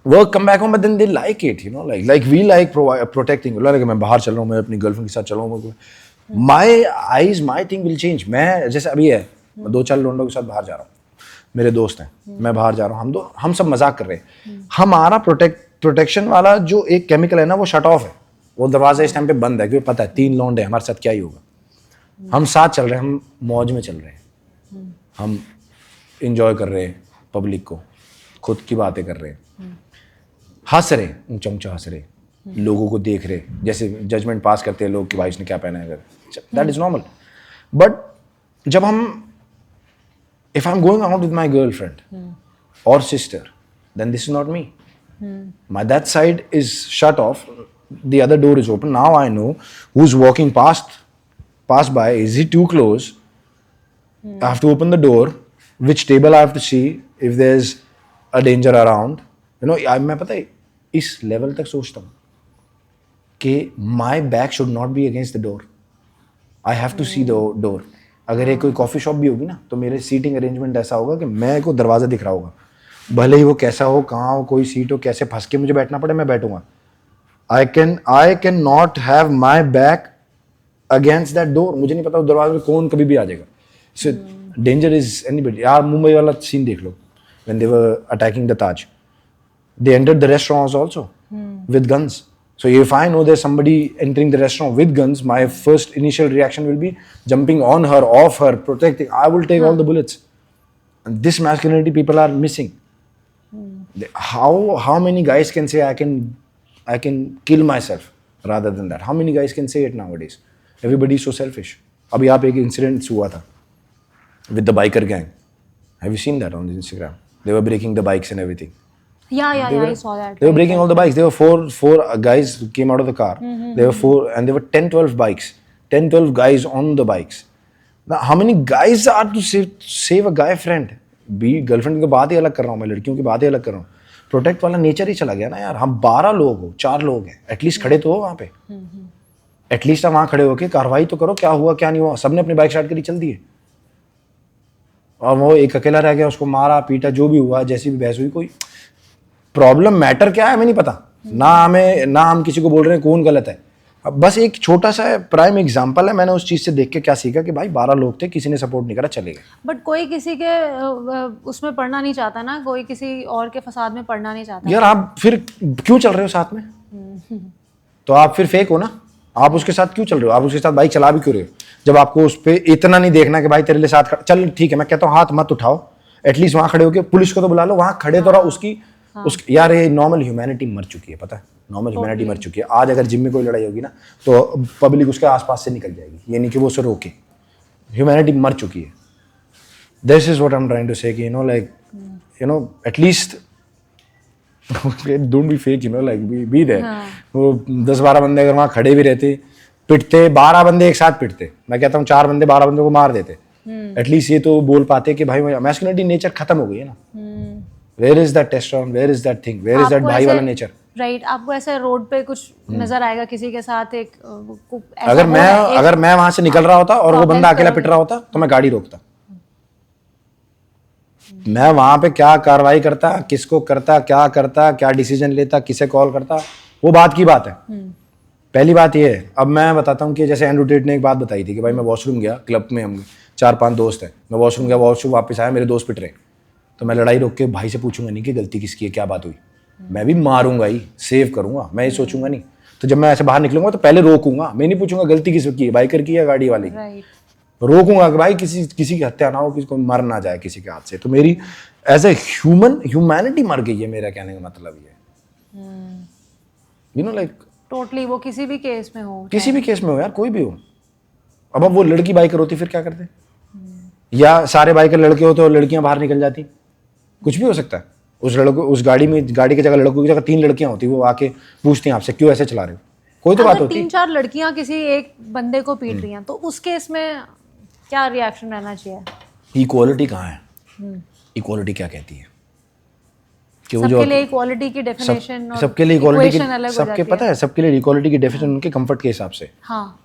Work, come back home, but then they like it, you know, like we like protecting. Like मैं बाहर चल रहा हूँ, मैं अपनी girlfriend के साथ चल रहा हूँ. My eyes, my thing will change. मैं जैसे अभी है, मैं 2-4 लोगों के साथ बाहर जा रहा हूँ. मेरे दोस्त हैं, मैं बाहर जा रहा हूँ. हम सब मजाक कर रहे हैं. हमारा प्रोटेक्शन वाला जो एक केमिकल है ना, वो शट ऑफ है. वो दरवाजा इस टाइम पे बंद है, क्योंकि पता है 3 लौंडे हैं, हमारे साथ क्या ही होगा. हम साथ चल रहे हैं, हम मौज में चल रहे हैं, हम इंजॉय कर रहे हैं पब्लिक को, खुद की बातें कर रहे हैं, हंस रहे, ऊंचा ऊंचा हंस रहे, लोगों को देख रहे, जैसे जजमेंट पास करते हैं लोग कि भाई इसने क्या पहना है. अगर दैट इज नॉर्मल. बट जब हम, if I am going out with my girlfriend और sister, then this is not me. My that side is shut off, the other door is open. Now I know who's walking pass by. Is he too close? I have to open the door. Which table I have to see if there's a danger around. You know, मैं पता है इस level तक सोचता हूँ कि my back should not be against the door. I have to see the door. अगर ये कोई कॉफी शॉप भी होगी ना, तो मेरे सीटिंग अरेंजमेंट ऐसा होगा कि मैं को दरवाजा दिख रहा होगा, भले ही वो कैसा हो, कहाँ हो, कोई सीट हो, कैसे फंस के मुझे बैठना पड़े, मैं बैठूंगा. I can not have my back against that door. मुझे नहीं पता उस दरवाजे में कौन कभी भी आ जाएगा. So danger is anybody. यार मुंबई वाला सीन देख लो, when they were attacking the Taj, they entered the restaurants also with guns. So if I know there's somebody entering the restaurant with guns, my first initial reaction will be jumping on her, off her, protecting. I will take all the bullets. And this masculinity people are missing. How many guys can say I can kill myself rather than that? How many guys can say it nowadays? Everybody is so selfish. अभी आप एक incident हुआ था with the biker gang. Have you seen that on Instagram? They were breaking the bikes and everything. Yeah, I saw that. They were breaking all the bikes. There were four guys who came out of the car. There were 4, and there were 10-12 bikes. 10-12 guys on the bikes. Now, how many guys are to save a guy friend? Girlfriend की बात ही अलग कर रहा हूँ मैं, लड़कियों की बात ही अलग कर रहा हूँ. प्रोटेक्ट वाला नेचर ही चला गया ना यार. हम 12 लोग हो, 4 लोग हैं, एटलीस्ट खड़े तो हो वहाँ पे. एटलीस्ट आप वहाँ खड़े होके कार्रवाई तो करो, क्या हुआ क्या नहीं हुआ. सबने अपनी बाइक स्टार्ट करी, चल दिए, और वो एक अकेला रह गया, उसको मारा पीटा, जो भी हुआ, जैसी भी बहस हुई. कोई प्रॉब्लम मैटर क्या है हमें नहीं पता ना हम किसी को बोल रहे हैं कौन गलत है. अब बस एक छोटा सा प्राइम एग्जांपल है. मैंने उस चीज से देख के क्या सीखा कि भाई 12 लोग थे, किसी ने सपोर्ट नहीं करा, चले गए. बट कोई किसी के उसमें पढ़ना नहीं चाहता ना, कोई किसी और के फसाद में पढ़ना नहीं चाहता. यार आप फिर क्यों चल रहे हो साथ में? तो आप फिर फेक हो ना. आप उसके साथ क्यों चल रहे हो? आप उसके साथ बाइक चला भी क्यों रहे हो जब आपको उस पर इतना नहीं देखना कि भाई तेरे लिए साथ चल. ठीक है, मैं कहता हूँ हाथ मत उठाओ, एटलीस्ट वहां खड़े होकर पुलिस को तो बुला लो, वहां खड़े तो रहो. उसकी यार ये नॉर्मल ह्यूमैनिटी मर चुकी है, पता है, नॉर्मल ह्यूमैनिटी मर चुकी है. आज अगर जिम में कोई लड़ाई होगी ना, तो पब्लिक उसके आसपास से निकल जाएगी, ये नहीं कि वो उसे रोके. ह्यूमैनिटी मर चुकी है. This is what I am trying to say कि you know at least don't be fake, be there. वो 10-12 बंदे अगर वहाँ खड़े भी रहते, पिटते, 12 बंदे एक साथ पिटते, मैं कहता हूँ 4 बंदे 12 बंदों को मार देते, एटलीस्ट ये तो बोल पाते कि भाई मैस्कुलिनिटी नेचर खत्म हो गई है ना. Where is that testosterone? Where is that thing? Where is that भाई वाला नेचर? राइट. आपको ऐसे रोड पे कुछ नजर आएगा किसी के साथ एक अगर मैं वहां से निकल रहा होता और वो बंदा अकेला पिट रहा होता, तो मैं गाड़ी रोकता. मैं वहां पे क्या कार्रवाई करता, किसको करता, क्या डिसीजन लेता, किसे कॉल करता, वो बात की बात है. पहली बात ये है. अब मैं बताता हूँ कि जैसे एंड्रू टेट ने एक बात बताई थी कि भाई मैं वॉशरूम गया, क्लब में हम 4-5 दोस्त हैं, मैं वॉशरूम गया, वॉशरूम वापस आया, मेरे दोस्त पिट रहे, तो मैं लड़ाई रोक के भाई से पूछूंगा नहीं कि गलती किसकी है, क्या बात हुई. मैं भी मारूंगा ही, सेव करूंगा, मैं ये सोचूंगा नहीं. तो जब मैं ऐसे बाहर निकलूंगा तो पहले रोकूंगा, मैं नहीं पूछूंगा गलती किसकी है, बाइकर की या गाड़ी वाले की. रोकूंगा कि भाई किसी की हत्या ना हो, किसी को मर ना जाए किसी के हाथ से. तो मेरी एज ए ह्यूमैनिटी मर गई है, मेरा कहने का मतलब ये. यू नो लाइक टोटली वो किसी भी केस में हो, यार कोई भी हो. अब वो लड़की बाइकर होती फिर क्या करते, या सारे बाइकर लड़के हो तो लड़कियां बाहर निकल जाती, कुछ भी हो सकता है. उस गाड़ी की जगह लड़कों की जगह 3 लड़कियां होती, वो आके पूछती हैं आपसे क्यों ऐसे चला रहे हो, कोई तो बात अगर होती। 3-4 लड़कियां किसी एक बंदे को पीट रही हैं तो उस केस में क्या रिएक्शन रहना चाहिए? इक्वालिटी कहाँ है? इक्वालिटी क्या कहती है? कि वो सबके लिए इक्वालिटी की डेफिनेशन और सबके लिए इक्वालिटी equation अलग की, हो सबके जाती पता है सबके लिए इक्वालिटी की डेफिनेशन उनके कंफर्ट के हिसाब से। हाँ,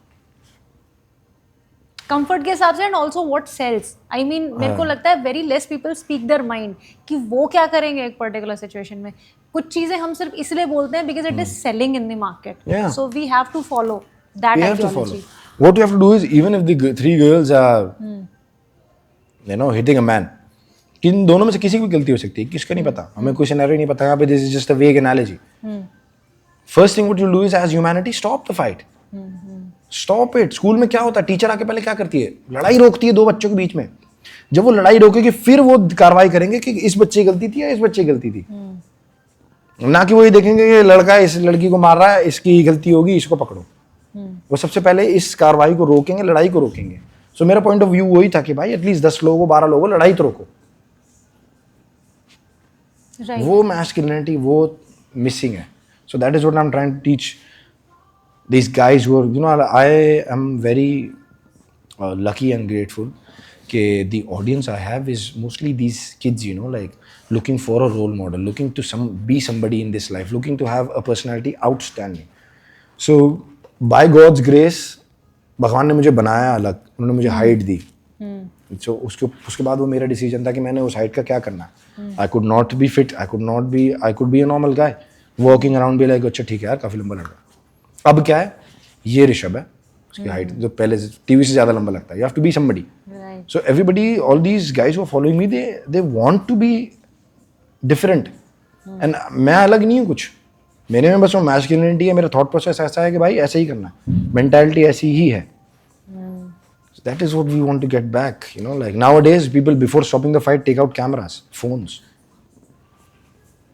कंफर्ट के हिसाब से and also what sells. I mean मेरे को लगता है very less people speak their mind कि वो क्या करेंगे एक पर्टिकुलर सिचुएशन में। कुछ चीजें हम सिर्फ इसलिए बोलते हैं because it is selling in the market, Yeah. So we have to follow that We have to follow. Ideology. What you have to do is, even if the three girls are hitting a man, किन दोनों में से किसी की भी गलती हो सकती है, किसका नहीं पता, हमें कोई सिनेरियो नहीं पता यहाँ पे। This is just a vague analogy. First thing what you do is as humanity stop the fight, stop it. School में क्या होता है, टीचर आके पहले क्या करती है, लड़ाई रोकती है दो बच्चों के बीच में। जब वो लड़ाई रोकेगी फिर वो कार्रवाई करेंगे कि इस बच्चे की गलती थी या इस बच्चे की गलती थी, ना कि वो ये देखेंगे कि लड़का इस लड़की को मार रहा है, इसकी गलती होगी, इसको पकड़ो। वो सबसे पहले इस कार्रवाई को रोकेंगे, लड़ाई को रोकेंगे। सो मेरा पॉइंट ऑफ व्यू वही था कि भाई एटलीस्ट 10 लोगों 12 लोगों लड़ाई तो रोको। राइट, वो मैस्कुलिनिटी वो मिसिंग है। So that is what I am trying to teach these guys who are, you know, I am very lucky and grateful कि the audience I have is mostly these kids, you know, like looking for a role model, looking to be somebody in this life, looking to have a personality outstanding. So by God's grace भगवान ने मुझे बनाया अलग, उन्होंने मुझे height दी। So उसके बाद वो मेरा डिसीजन था कि मैंने उस हाइट का क्या करना है। I could not be fit, I could be a normal guy walking around be like अच्छा ठीक है यार काफी लंबा लड़का। अब क्या है, ये ऋषभ है, उसकी हाइट जो पहले टीवी से ज्यादा लंबा लगता है। You have to be somebody. Right, so everybody, all these guys who are following me, they want to be different. And मैं अलग नहीं हूँ कुछ, मेरे में बस वो मैस्कुलिनिटी है, मेरा थॉट प्रोसेस ऐसा है कि भाई ऐसे ही करना है, मेंटालिटी ऐसी ही है। That is what we want to get back, you know, like nowadays people before stopping the fight take out cameras, phones.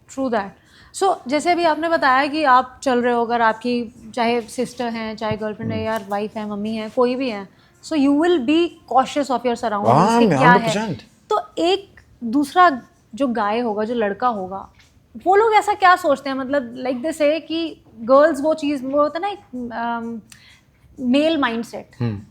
True that. So जैसे अभी आपने बताया कि आप चल रहे हो, अगर आपकी चाहे सिस्टर हैं, चाहे गर्लफ्रेंड है, या वाइफ है, मम्मी है, कोई भी है, so you will be cautious of your surroundings कि क्या है। 100%। तो एक दूसरा जो गाय होगा, जो लड़का होगा, वो लोग ऐसा क्या सोचते हैं, मतलब लाइक दिस है कि गर्ल्स वो चीज़, वो होता है ना एक मेल माइंडसेट,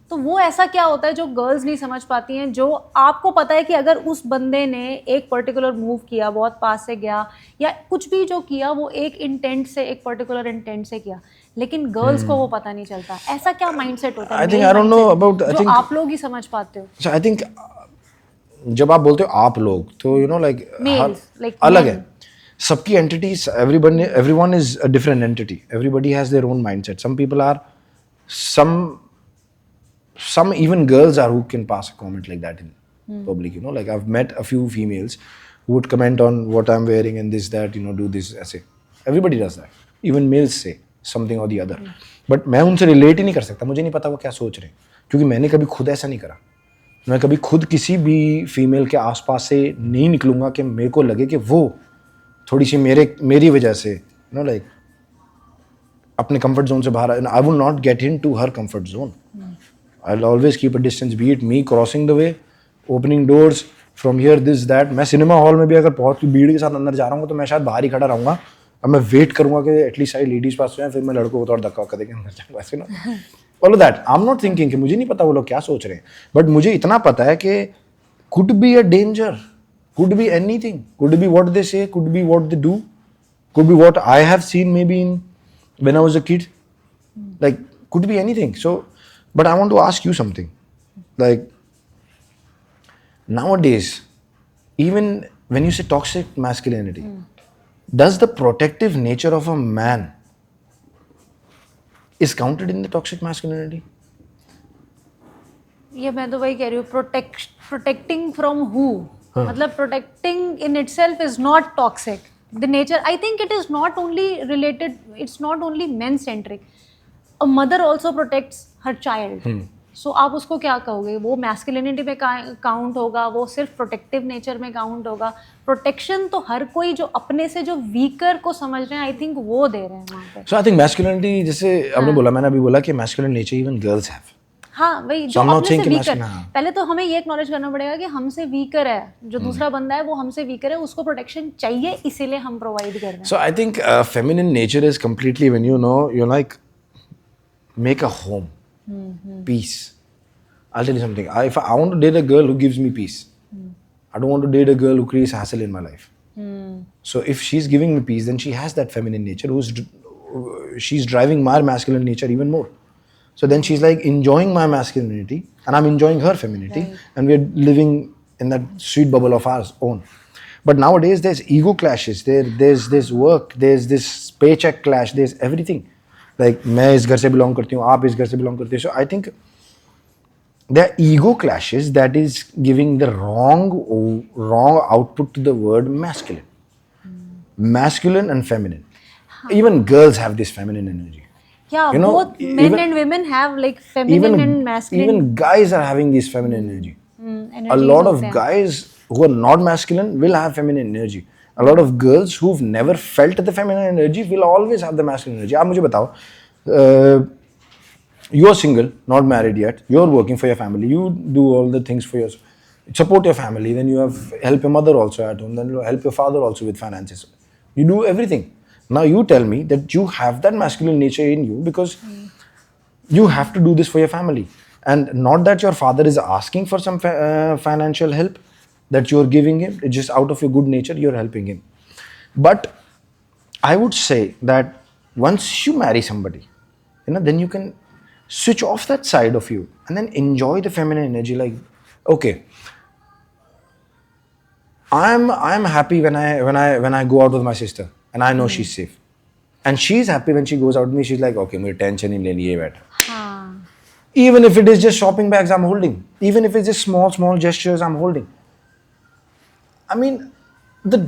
तो वो ऐसा क्या होता है जो गर्ल्स नहीं समझ पाती हैं, जो आपको पता है कि अगर उस बंदे ने एक पर्टिकुलर मूव किया, बहुत पास से गया, या कुछ भी जो किया वो एक इंटेंट से, एक पर्टिकुलर इंटेंट से किया, लेकिन गर्ल्स को वो पता नहीं चलता। ऐसा क्या माइंडसेट होता है? I think I don't know about, I जो think आप लोग ही समझ पाते हो। So I think जब आप बोलते हो आप लोग, तो you know like Males, like अलग men. है सबकी entities. everyone is a different entity, everybody has their own mindset. Some people are, some even girls are who can pass a comment like that in public, you know, like I've met a few females who would comment on what I'm wearing and this, that, you know, do this, ऐसे। everybody does that, even males say something or the other, but मैं उनसे relate ही नहीं कर सकता, मुझे नहीं पता वो क्या सोच रहे हैं, क्योंकि मैंने कभी खुद ऐसा नहीं करा। मैं कभी खुद किसी भी फीमेल के आसपास से नहीं निकलूंगा कि मेरे को लगे कि वो थोड़ी सी मेरी वजह से, यू नो, लाइक अपने कंफर्ट जोन से बाहर, I will not get into her comfort zone. I will always keep a distance, be it me crossing the way, opening doors from here, this that. मैं cinema hall में भी अगर बहुत भीड़ के साथ अंदर जा रहा हूँ तो मैं शायद बाहर ही खड़ा रहूँगा, अब मैं वेट करूँगा कि एटलीस्ट सारी लेडीज पास हो जाए, फिर मैं लड़कों को थोड़ा धक्का वक्का देके अंदर जाऊँगा, ऐसे ना। All that I am not thinking कि मुझे नहीं पता वो लोग क्या सोच रहे हैं, बट मुझे इतना पता है कि could be a danger, could be anything, could be what they say, could be what they do, could be what I have seen maybe when I was a kid, like could be anything. So but I want to ask you something, like nowadays even when you say toxic masculinity, does the protective nature of a man is counted in the toxic masculinity? ये मैं तो वही कह रही हूँ, protecting from who, मतलब protecting in itself is not toxic. The nature, I think it is not only related, it's not only men centric, a mother also protects her child. So आप उसको क्या कहोगे, वो मैस्कुलिनिटी में count होगा, वो सिर्फ प्रोटेक्टिव नेचर में काउंट होगा? प्रोटेक्शन तो हर कोई जो अपने से जो वीकर को समझ रहे हैं, आई थिंक वो दे रहे हैं वहाँ पे। So I think masculinity, जैसे आपने बोला, मैंने अभी बोला कि masculine nature even girls have. हाँ वही, जो I'm not अपने saying से कि वीकर, masculine, हाँ। पहले तो हमें ये एक्नॉलेज करना पड़ेगा कि हमसे वीकर है, जो दूसरा बंदा है वो हमसे वीकर है, उसको प्रोटेक्शन चाहिए, इसीलिए हम प्रोवाइड कर रहे हैं। So I think feminine nature is completely, when you know, you're like make a home, peace. I'll tell you something. If I want to date a girl who gives me peace, I don't want to date a girl who creates hassle in my life. So if she's giving me peace, then she has that feminine nature. She's driving my masculine nature even more. So then she's like enjoying my masculinity, and I'm enjoying her femininity, and we're living in that sweet bubble of our own. But nowadays there's ego clashes. There's this work. There's this paycheck clash. There's everything. Like मैं इस घर से belong करती हूँ, आप इस घर से belong करते हो. So I think there are ego clashes that is giving the wrong output to the word masculine. Masculine and feminine. Even girls have this feminine energy. Yeah, You know, both men even- and women have like feminine and masculine. Even guys are having this feminine energy. A energies lot of होते हैं. guys who are not masculine will have feminine energy. A lot of girls who've never felt the feminine energy will always have the masculine energy. आप मुझे बताओ, you're single, not married yet, you're working for your family, you do all the things for support your family, then you help your mother also at home, then you help your father also with finances. You do everything. Now you tell me that you have that masculine nature in you because you have to do this for your family. And not that your father is asking for some financial help that you're giving him, it's just out of your good nature, you're helping him. But I would say that once you marry somebody, then you can switch off that side of you and then enjoy the feminine energy. Like, okay, I'm happy when I go out with my sister and I know she's safe, and she's happy when she goes out with me. She's like, okay, मुझे tension नहीं लेनी है बैठा. हाँ. Even if it is just shopping bags I'm holding, even if it's just small gestures I'm holding. I mean, the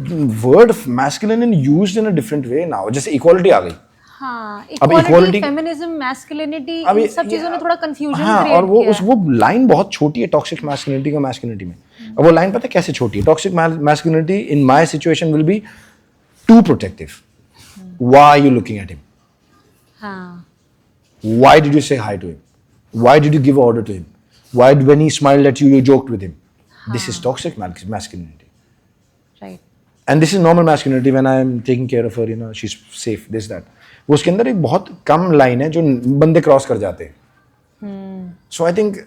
word masculine is used in a different way now. जैसे equality आ गई. हाँ, अब equality, equality- feminism, masculinity, अभी इन सब चीजों ने थोड़ा confusion हाँ, create और किया है. वो लाइन बहुत छोटी है टॉक्सिक मैस्कुलिनिटी का मैस्कुलिनिटी में. अब वो लाइन पता है कैसे छोटी है? Toxic masculinity in my situation will be too protective. Why are you looking at him? हाँ. Why did you say hi to him? Why did you give order to him? Why, when he smiled at you, you joked with him? This is toxic masculinity. Right. And this is normal masculinity when I am taking care of her, she's safe, this, that. वो उसके अंदर एक बहुत कम line है जो बंदे cross कर जाते हैं. So I think,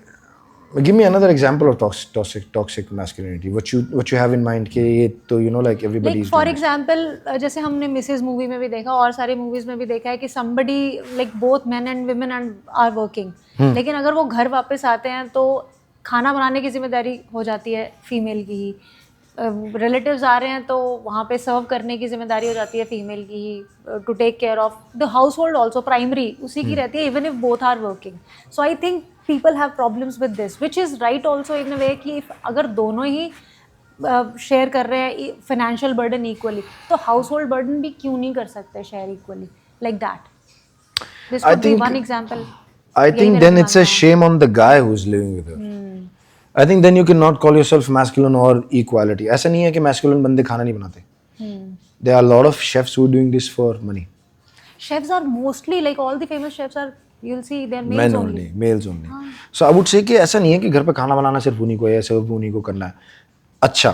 give me another example of toxic masculinity. What you have in mind कि ये तो like everybody Like is for doing this. example, जैसे हमने मिसेज मूवी में भी देखा और सारे मूवीज में भी देखा है कि somebody like both men and women are working. लेकिन अगर वो घर वापस आते हैं तो खाना बनाने की जिम्मेदारी हो जाती है फीमेल की ही. रिलेटिव्स आ रहे हैं तो वहाँ पे सर्व करने की जिम्मेदारी हो जाती है फीमेल की ही. To take care of the household also primary उसी की रहती है even if both are working. So I think people have problems with this which is right also in a way कि अगर दोनों ही शेयर कर रहे हैं फाइनेंशियल बर्डन इक्वली तो हाउस होल्ड बर्डन भी क्यों नहीं कर सकते share equally like that. This could be one example. I think then it's a shame on the guy who's living with her. I think then you cannot call yourself masculine or equality. ऐसा नहीं है कि masculine बंदे खाना नहीं बनाते. There are a lot of chefs who are doing this for money. Chefs are mostly like all the famous chefs are, you'll see they're males Men only. only, males only. So I would say कि ऐसा नहीं है कि घर पे खाना बनाना सिर्फ उन्हीं को है या सिर्फ उन्हीं को करना है. अच्छा.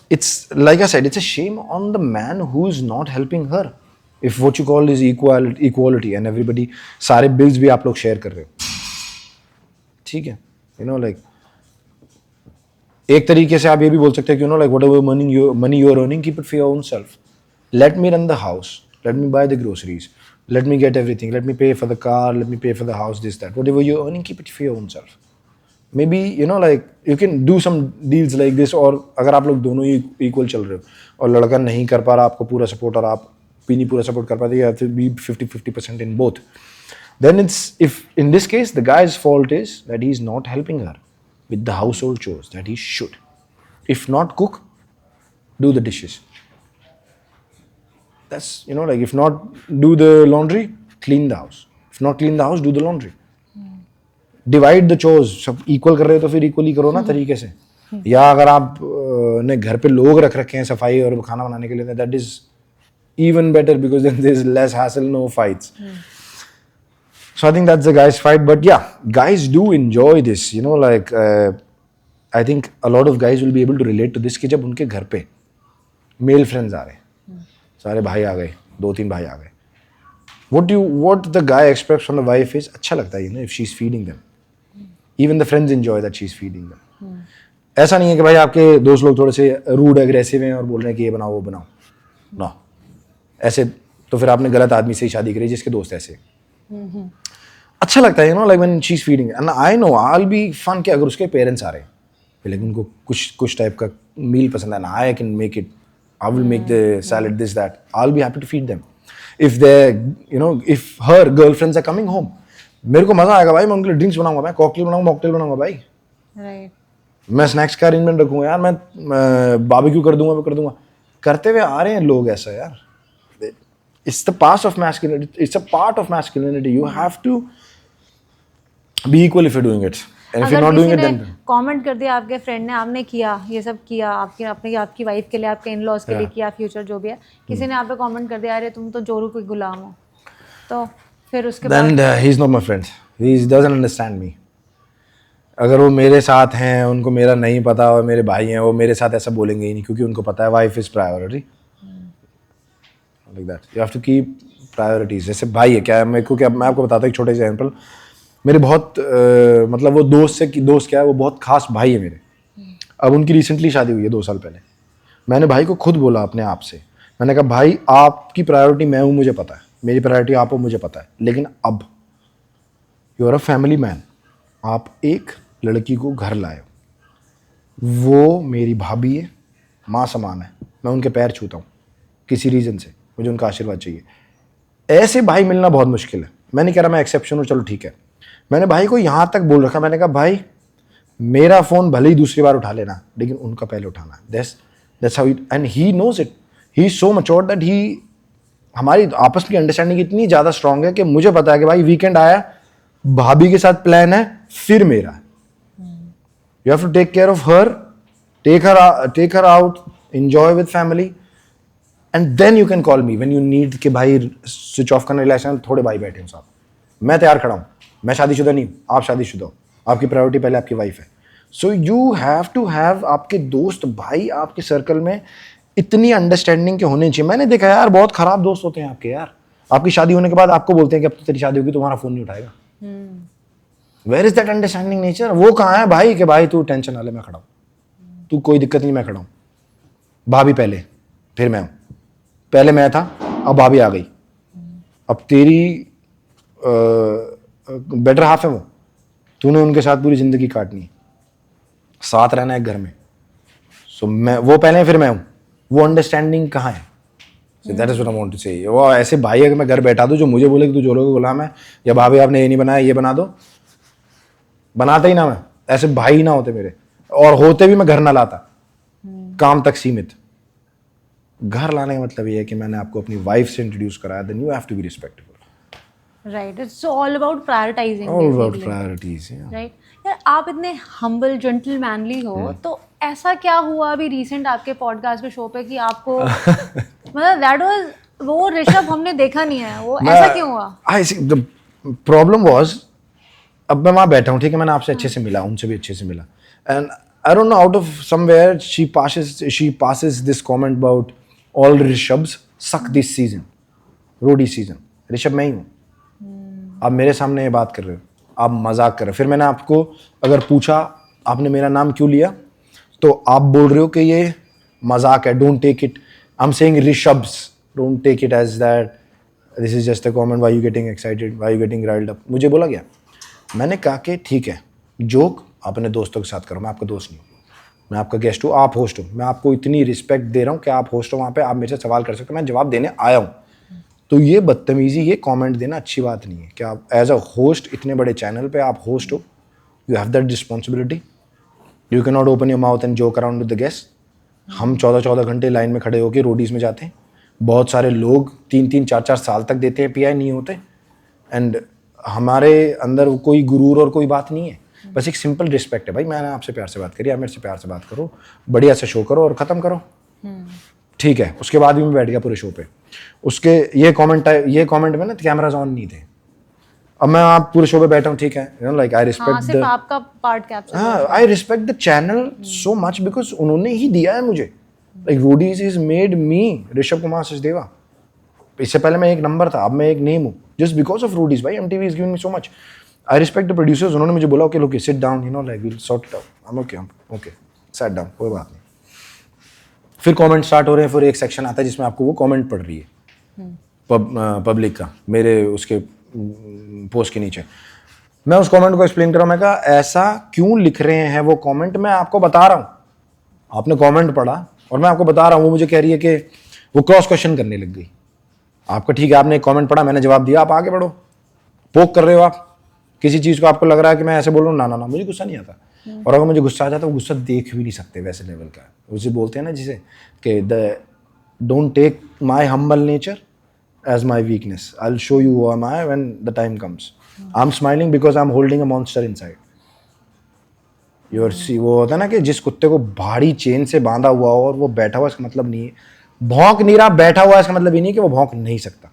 It's like I said, it's a shame on the man who's not helping her. If what you call is equality and everybody, सारे bills भी आप लोग share कर रहे हो. ठीक है. Like एक तरीके से आप ये भी बोल सकते हैं कि like whatever money you're earning, keep it for your own self. Let me run the house. Let me buy the groceries. Let me get everything. Let me pay for the car. Let me pay for the house. This, that. Whatever you're earning, keep it for your own self. Maybe like you can do some deals like this. और अगर आप लोग दोनों ही equal चल रहे हो और लड़का नहीं कर पा रहा आपको पूरा support और आप भी नहीं पूरा support कर पाते, you have to be 50% in both. Then if in this case the guy's fault is that he's not helping her with the household chores that he should. If not cook, do the dishes. That's like if not do the laundry, clean the house. If not clean the house, do the laundry. Divide the chores. सब equal कर रहे हो तो फिर equally करो ना तरीके से. या अगर आप ने घर पे लोग रख रखे हैं सफाई और खाना बनाने के लिए, that is even better because then there's less hassle, no fights. So I think that's the guys' fight. But yeah, guys do enjoy this. Like I think a lot of guys will be able to relate to this कि जब उनके घर पे male friends आ रहे हैं, सारे भाई आ गए, 2-3 भाई आ गए, what the guy expects from the wife is अच्छा लगता है, you know, if she's feeding them. Even the friends enjoy that she's feeding them. ऐसा नहीं है कि भाई आपके दोस्त लोग थोड़े से रूड एग्रेसिव हैं और बोल रहे हैं कि ये बनाओ वो बनाओ, ना, ऐसे तो फिर आपने गलत आदमी से ही शादी करी जिसके दोस्त ऐसे। अच्छा लगता है, you know, like when she's feeding, and I know I'll be fun कि अगर उसके पेरेंट्स आ रहे हैं, लेकिन उनको कुछ टाइप का मील पसंद है ना, I can make it, I will make the salad, this that, I'll be happy to feed them. If they, you know, if her girlfriends are coming home, मेरे को मजा आएगा भाई, मैं उनके लिए ड्रिंक्स बनाऊंगा, मैं कॉकटेल बनाऊंगा, मॉकटेल बनाऊंगा भाई, राइट, मैं स्नैक्स का अरेंजमेंट रखूंगा यार, मैं बारबेक्यू कर दूंगा, मैं कर दूंगा, करते हुए आ रहे हैं लोग ऐसा यार। It's the part of masculinity. It's a part of masculinity. You have to be equal if you're doing it, and if you're not doing it, then comment कर दिया आपके फ्रेंड ने, आपने किया ये सब किया, आपकी वाइफ के लिए, आपके इन लॉज के लिए किया, फ्यूचर जो भी है, किसी ने आप पे कमेंट कर दिया अरे तुम तो जोरू के गुलाम हो, तो फिर उसके बाद then he's not my friend. He doesn't understand me. अगर वो मेरे साथ हैं, उनको मेरा नहीं पता, और मेरे भाई हैं, वो मेरे साथ ऐसा बोलेंगे ही नहीं, क्योंकि उनको पता है wife is priority. Like that. You have to keep priorities. जैसे भाई है क्या है, मैं आपको बताता हूँ एक छोटे से एग्जाम्पल। मेरे बहुत मतलब वो दोस्त क्या है, वो बहुत खास भाई है मेरे। अब उनकी रिसेंटली शादी हुई है 2 साल पहले। मैंने भाई को खुद बोला अपने आप से, मैंने कहा भाई आपकी प्रायोरिटी मैं हूँ, मुझे पता है, मेरी प्रायोरिटी आप हो, मुझे पता है, लेकिन अब you are a family man, आप एक लड़की को घर लाए हो, वो मेरी भाभी है, माँ समान है, मैं उनके पैर छूता हूँ किसी रीज़न से, मुझे उनका आशीर्वाद चाहिए। ऐसे भाई मिलना बहुत मुश्किल है। मैं नहीं कह रहा मैं एक्सेप्शन हूँ, चलो ठीक है। मैंने भाई को यहाँ तक बोल रखा, मैंने कहा भाई मेरा फ़ोन भले ही दूसरी बार उठा लेना, लेकिन उनका पहले उठाना है। That's how, and he knows it, he is so mature that he, हमारी आपस की अंडरस्टैंडिंग इतनी ज़्यादा स्ट्रांग है कि मुझे पता है कि भाई वीकेंड आया, भाभी के साथ प्लान है, फिर मेरा है। You have to take care of her, take her out, enjoy with family, and then you can call me when you need कि भाई स्विच ऑफ करना रिलेशन, थोड़े भाई बैठे हैं साहब, मैं तैयार खड़ा हूँ, मैं शादीशुदा नहीं हूँ, आप शादीशुदा हो, आपकी प्रायोरिटी पहले आपकी वाइफ है। So you have to have, आपके दोस्त भाई आपके सर्कल में इतनी अंडरस्टैंडिंग के होने चाहिए। मैंने देखा यार बहुत खराब दोस्त होते हैं आपके यार, आपकी शादी होने के बाद आपको बोलते हैं कि अब तो तेरी शादी होगी, तुम्हारा फोन नहीं उठाएगा। Where is that understanding nature? वो कहाँ है भाई कि भाई तू टेंशन ना ले, मैं खड़ा हूँ, तू कोई दिक्कत नहीं, मैं खड़ा हूँ। भाभी पहले, फिर मैं हूँ, पहले मैं था, अब भाभी आ गई, अब तेरी बेटर हाफ है वो, तूने उनके साथ पूरी जिंदगी काटनी है, साथ रहना है घर में। सो मैं, वो पहले फिर मैं हूँ, वो अंडरस्टैंडिंग कहाँ है? So that is what I want to say. वो ऐसे भाई अगर मैं घर बैठा दूँ जो मुझे बोले कि तू जोरों का गुलाम है, या भाभी आपने ये नहीं बनाया ये बना दो, बनाता ही ना मैं, ऐसे भाई ना होते मेरे, और होते भी मैं घर ना लाता, काम तक सीमित। घर लाने का मतलब ये है कि मैंने आपको अपनी वाइफ से इंट्रोड्यूस कराया, then you have to be respectable. Right, it's all about prioritizing, all about priorities. Right. यार आप इतने हम्बल जेंटलमैनली हो, तो ऐसा क्या हुआ अभी रिसेंट आपके पॉडकास्ट के शो पे कि आपको मतलब दैट वाज, वो ऋषभ हमने देखा नहीं है, वो ऐसा क्यों हुआ? आई सी द प्रॉब्लम वाज, अब मैं वहाँ बैठा हूँ, ठीक है, मैंने आपसे अच्छे से मिला, उनसे भी अच्छे से मिला, and I don't know out of somewhere she passes this comment about all Rishabhs suck this season, roadie season. Rishabh मैं ही हूँ, आप मेरे सामने ये बात कर रहे हो, आप मजाक कर रहे हो। फिर मैंने आपको अगर पूछा आपने मेरा नाम क्यों लिया, तो आप बोल रहे हो कि ये मजाक है, don't take it, I am saying Rishabhs, don't take it as that, this is just a comment, why you getting excited, why you getting riled up. मुझे बोला गया, मैंने कहा कि ठीक है, जोक अपने दोस्तों के साथ करो, मैं आपका दोस्त नहीं हूँ, मैं आपका गेस्ट हूँ, आप होस्ट हो, मैं आपको इतनी रिस्पेक्ट दे रहा हूँ कि आप होस्ट हो वहाँ पे, आप मेरे से सवाल कर सकते हो, मैं जवाब देने आया हूँ। तो ये बदतमीजी, ये कमेंट देना अच्छी बात नहीं है कि आप एज अ होस्ट, इतने बड़े चैनल पे आप होस्ट हो, you have that responsibility, you can not open your mouth and joke around with the guest. हम 14-14 घंटे लाइन में खड़े होकर रोडीज में जाते हैं, बहुत सारे लोग 3-3, 4-4 साल तक देते हैं, पीआई नहीं होते, एंड हमारे अंदर कोई गुरूर और कोई बात नहीं है, बस एक सिंपल रिस्पेक्ट है, भाई मैंने आपसे प्यार से बात करी, आप मेरे से प्यार से बात करो, बढ़िया से शो करो और ख़त्म करो, ठीक है। उसके बाद भी मैं बैठ गया पूरे शो पे, उसके ये कमेंट में ना कैमराज ऑन नहीं थे, अब मैं आप पूरे शो पे बैठा हूँ, ठीक है, you know like I respect सिर्फ आपका पार्ट कैप्चर, हाँ, I respect the channel so much because उन्होंने ही दिया है मुझे, like Roadies is made me Rishabh Kumar Sachdeva, इससे पहले मैं एक नंबर था, अब मैं एक नेम हूँ, जस्ट बिकॉज ऑफ रूडीज। भाई MTV is giving me so much. I respect the producers, उन्होंने मुझे बोला ओके लोके sit down, you know like will sort it out. I am okay set down, कोई बात नहीं। फिर कमेंट स्टार्ट हो रहे हैं, फिर एक सेक्शन आता है जिसमें आपको वो कमेंट पढ़ रही है पब्लिक का, मेरे उसके पोस्ट के नीचे। मैं उस कमेंट को एक्सप्लेन कर रहा हूँ, मैं कहा ऐसा क्यों लिख रहे हैं वो कमेंट, मैं आपको बता रहा हूँ। आपने कमेंट पढ़ा और मैं आपको बता रहा हूँ, वो मुझे कह रही है कि वो क्रॉस क्वेश्चन करने लग गई। आपका ठीक है, आपने एक कमेंट पढ़ा, मैंने जवाब दिया, आप आगे बढ़ो। पोक कर रहे हो आप किसी चीज़ को, आपको लग रहा है कि मैं ऐसे बोल रहा हूँ, ना ना ना, मुझे गुस्सा नहीं आता। और अगर मुझे गुस्सा आ जाता है, वो गुस्सा देख भी नहीं सकते वैसे लेवल का। उसे बोलते हैं ना जिसे कि don't take my humble nature as my weakness, I will show you who am I when the time comes. I am smiling because I am holding a monster inside. Your see, वो होता है ना कि जिस कुत्ते को भारी chain से बांधा हुआ हो और वो बैठा हुआ, इसका मतलब नहीं है भौंक नहीं रहा, बैठा हुआ इसका मतलब ये नहीं कि वो भौंक नहीं सकता,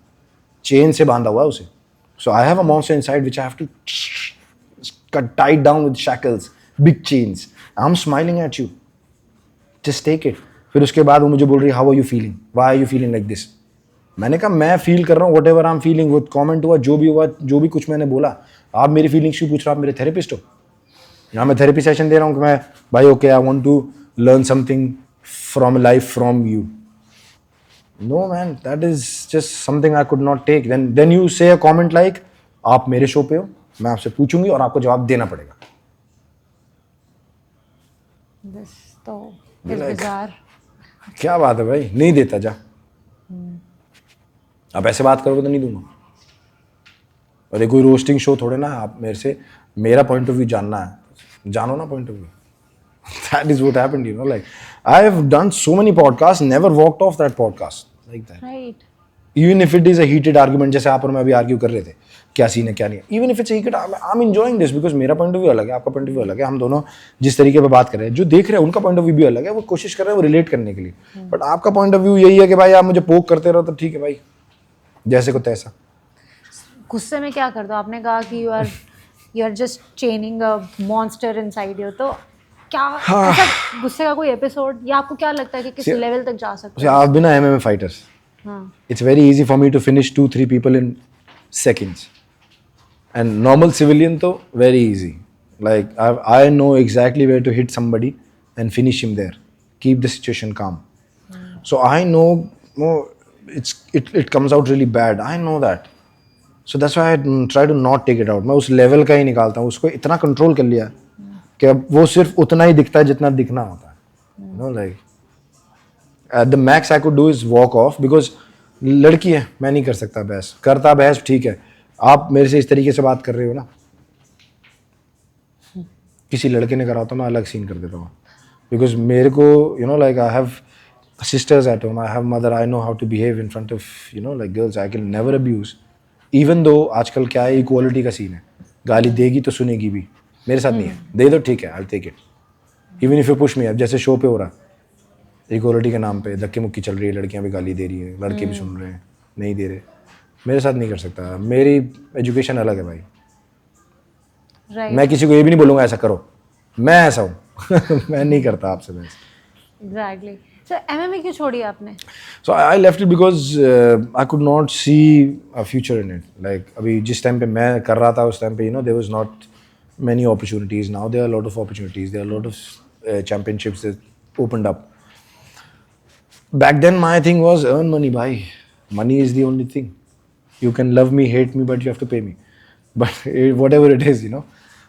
चेन से बांधा हुआ है उसे। So I have a monster inside which I have to cut tied down with shackles, big chains. I'm smiling at you. Just take it. फिर उसके बाद वो मुझे बोल रही है how are you feeling? Why are you feeling like this? मैंने कहा मैं फील कर रहा हूँ whatever I'm feeling, वो कमेंट हुआ, जो भी हुआ, जो भी कुछ मैंने बोला, आप मेरी फीलिंग्स क्यों पूछ रहे हो? आप मेरे थेरेपिस्ट हो। यहाँ मैं थेरेपी सेशन दे रहा हूँ कि मैं भाई okay I want to learn something from life from you. No man, that is just something I could not take. Then you say a comment like आप मेरे शो पे हो, मैं आपसे पूछूंगी और आपको जवाब देना पड़ेगा। This तो is bizarre. क्या बात है भाई, नहीं देता जा। आप ऐसे बात करोगे तो नहीं दूंगा। और ये कोई रोस्टिंग शो थोड़े ना, आप मेरे से मेरा पॉइंट ऑफ व्यू जानना है, जानो ना point of view. That is what happened, you know, like I have done so many podcasts, never walked off that podcast like that. Right. Even if it is a heated argument, जैसे आप और मैं अभी argue कर रहे थे, क्या scene है क्या नहीं है, even if it's a heated, I'm enjoying this because मेरा पॉइंट ऑफ व्यू अलग है, आपका पॉइंट ऑफ व्यू अलग है, हम दोनों जिस तरीके पे बात कर रहे हैं, जो देख रहे हैं उनका पॉइंट ऑफ व्यू भी अलग है, वो कोशिश कर रहे हैं वो रिलेट करने के लिए। बट आपका पॉइंट ऑफ व्यू यही है कि भाई आप मुझे पोक करते रहो तो ठीक है भाई, जैसे को तैसा। गुस्से में क्या कर दो? आपने कहा कि you are just chaining a monster inside you, तो क्या ऐसा गुस्से का कोई एपिसोड, या आपको क्या लगता है कि किस लेवल तक जा सकते आप बिना MMA fighters, it's very easy for me to finish 2-3 people in seconds, and normal civilian तो very easy, like I know exactly where to hit somebody and finish him there, keep the situation calm. So I know it comes out really bad, I know that, so that's why I try to not take it out. मैं उस level का ही निकालता हूँ, उसको इतना control कर लिया कि अब वो सिर्फ उतना ही दिखता है जितना दिखना होता है, you know, like the max I could do is walk off because लड़की है, मैं नहीं कर सकता बहस, करता बहस ठीक है, आप मेरे से इस तरीके से बात कर रहे हो ना, किसी लड़के ने करा होता मैं अलग सीन कर देता हूँ, बिकॉज मेरे को you know like I have sisters at home, I have mother, I know how to behave in front of you know like girls, I can never abuse, even though आजकल क्या है equality का scene है, गाली देगी तो सुनेगी भी, मेरे साथ नहीं है, दे दो ठीक है I'll take it, even if you push me, अब जैसे शो पे हो रहा इक्वालिटी के नाम पे धक्के मुक्की चल रही है, लड़कियां भी गाली दे रही है, लड़के भी सुन रहे हैं, नहीं दे रहे, मेरे साथ नहीं कर सकता, मेरी एजुकेशन अलग है भाई। Right. मैं किसी को ये भी नहीं बोलूँगा ऐसा करो, मैं ऐसा हूँ मैं नहीं करता आपसे बस। Exactly. So MMA क्यों छोड़ी आपने? So I left it because I could not see a future in it. Like अभी जिस टाइम पे मैं कर रहा था उस टाइम पे you know there was not many opportunities. Now there are a lot of opportunities. There are a lot of championships that opened up. Back then my thing was earn money, bhai. Money is the only thing. You can love me, hate me, but you have to pay me. But whatever it is, you know.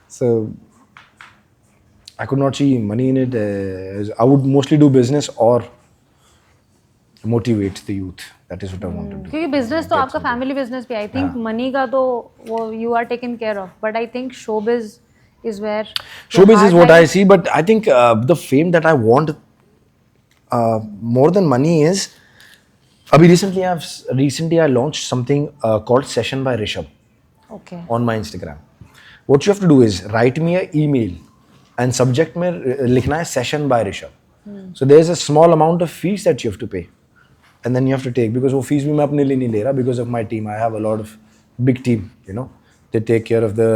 So I could not see money in it. I would mostly do business or motivate the youth. That is what I want to do. क्योंकि business तो आपका family business भी, I think money का तो वो you are taken care of, but I think showbiz is where Showbiz is what I see, but I think the fame that I want more than money is. Abhi recently I launched something called Session by Rishabh okay on my Instagram. What you have to do is write me an email and subject में लिखना है Session by Rishabh. So there is a small amount of fees that you have to pay, and then you have to take, because वो fees भी मैं अपने लिए नहीं ले रहा, because of my team. I have a lot of big team, you know. They take care of the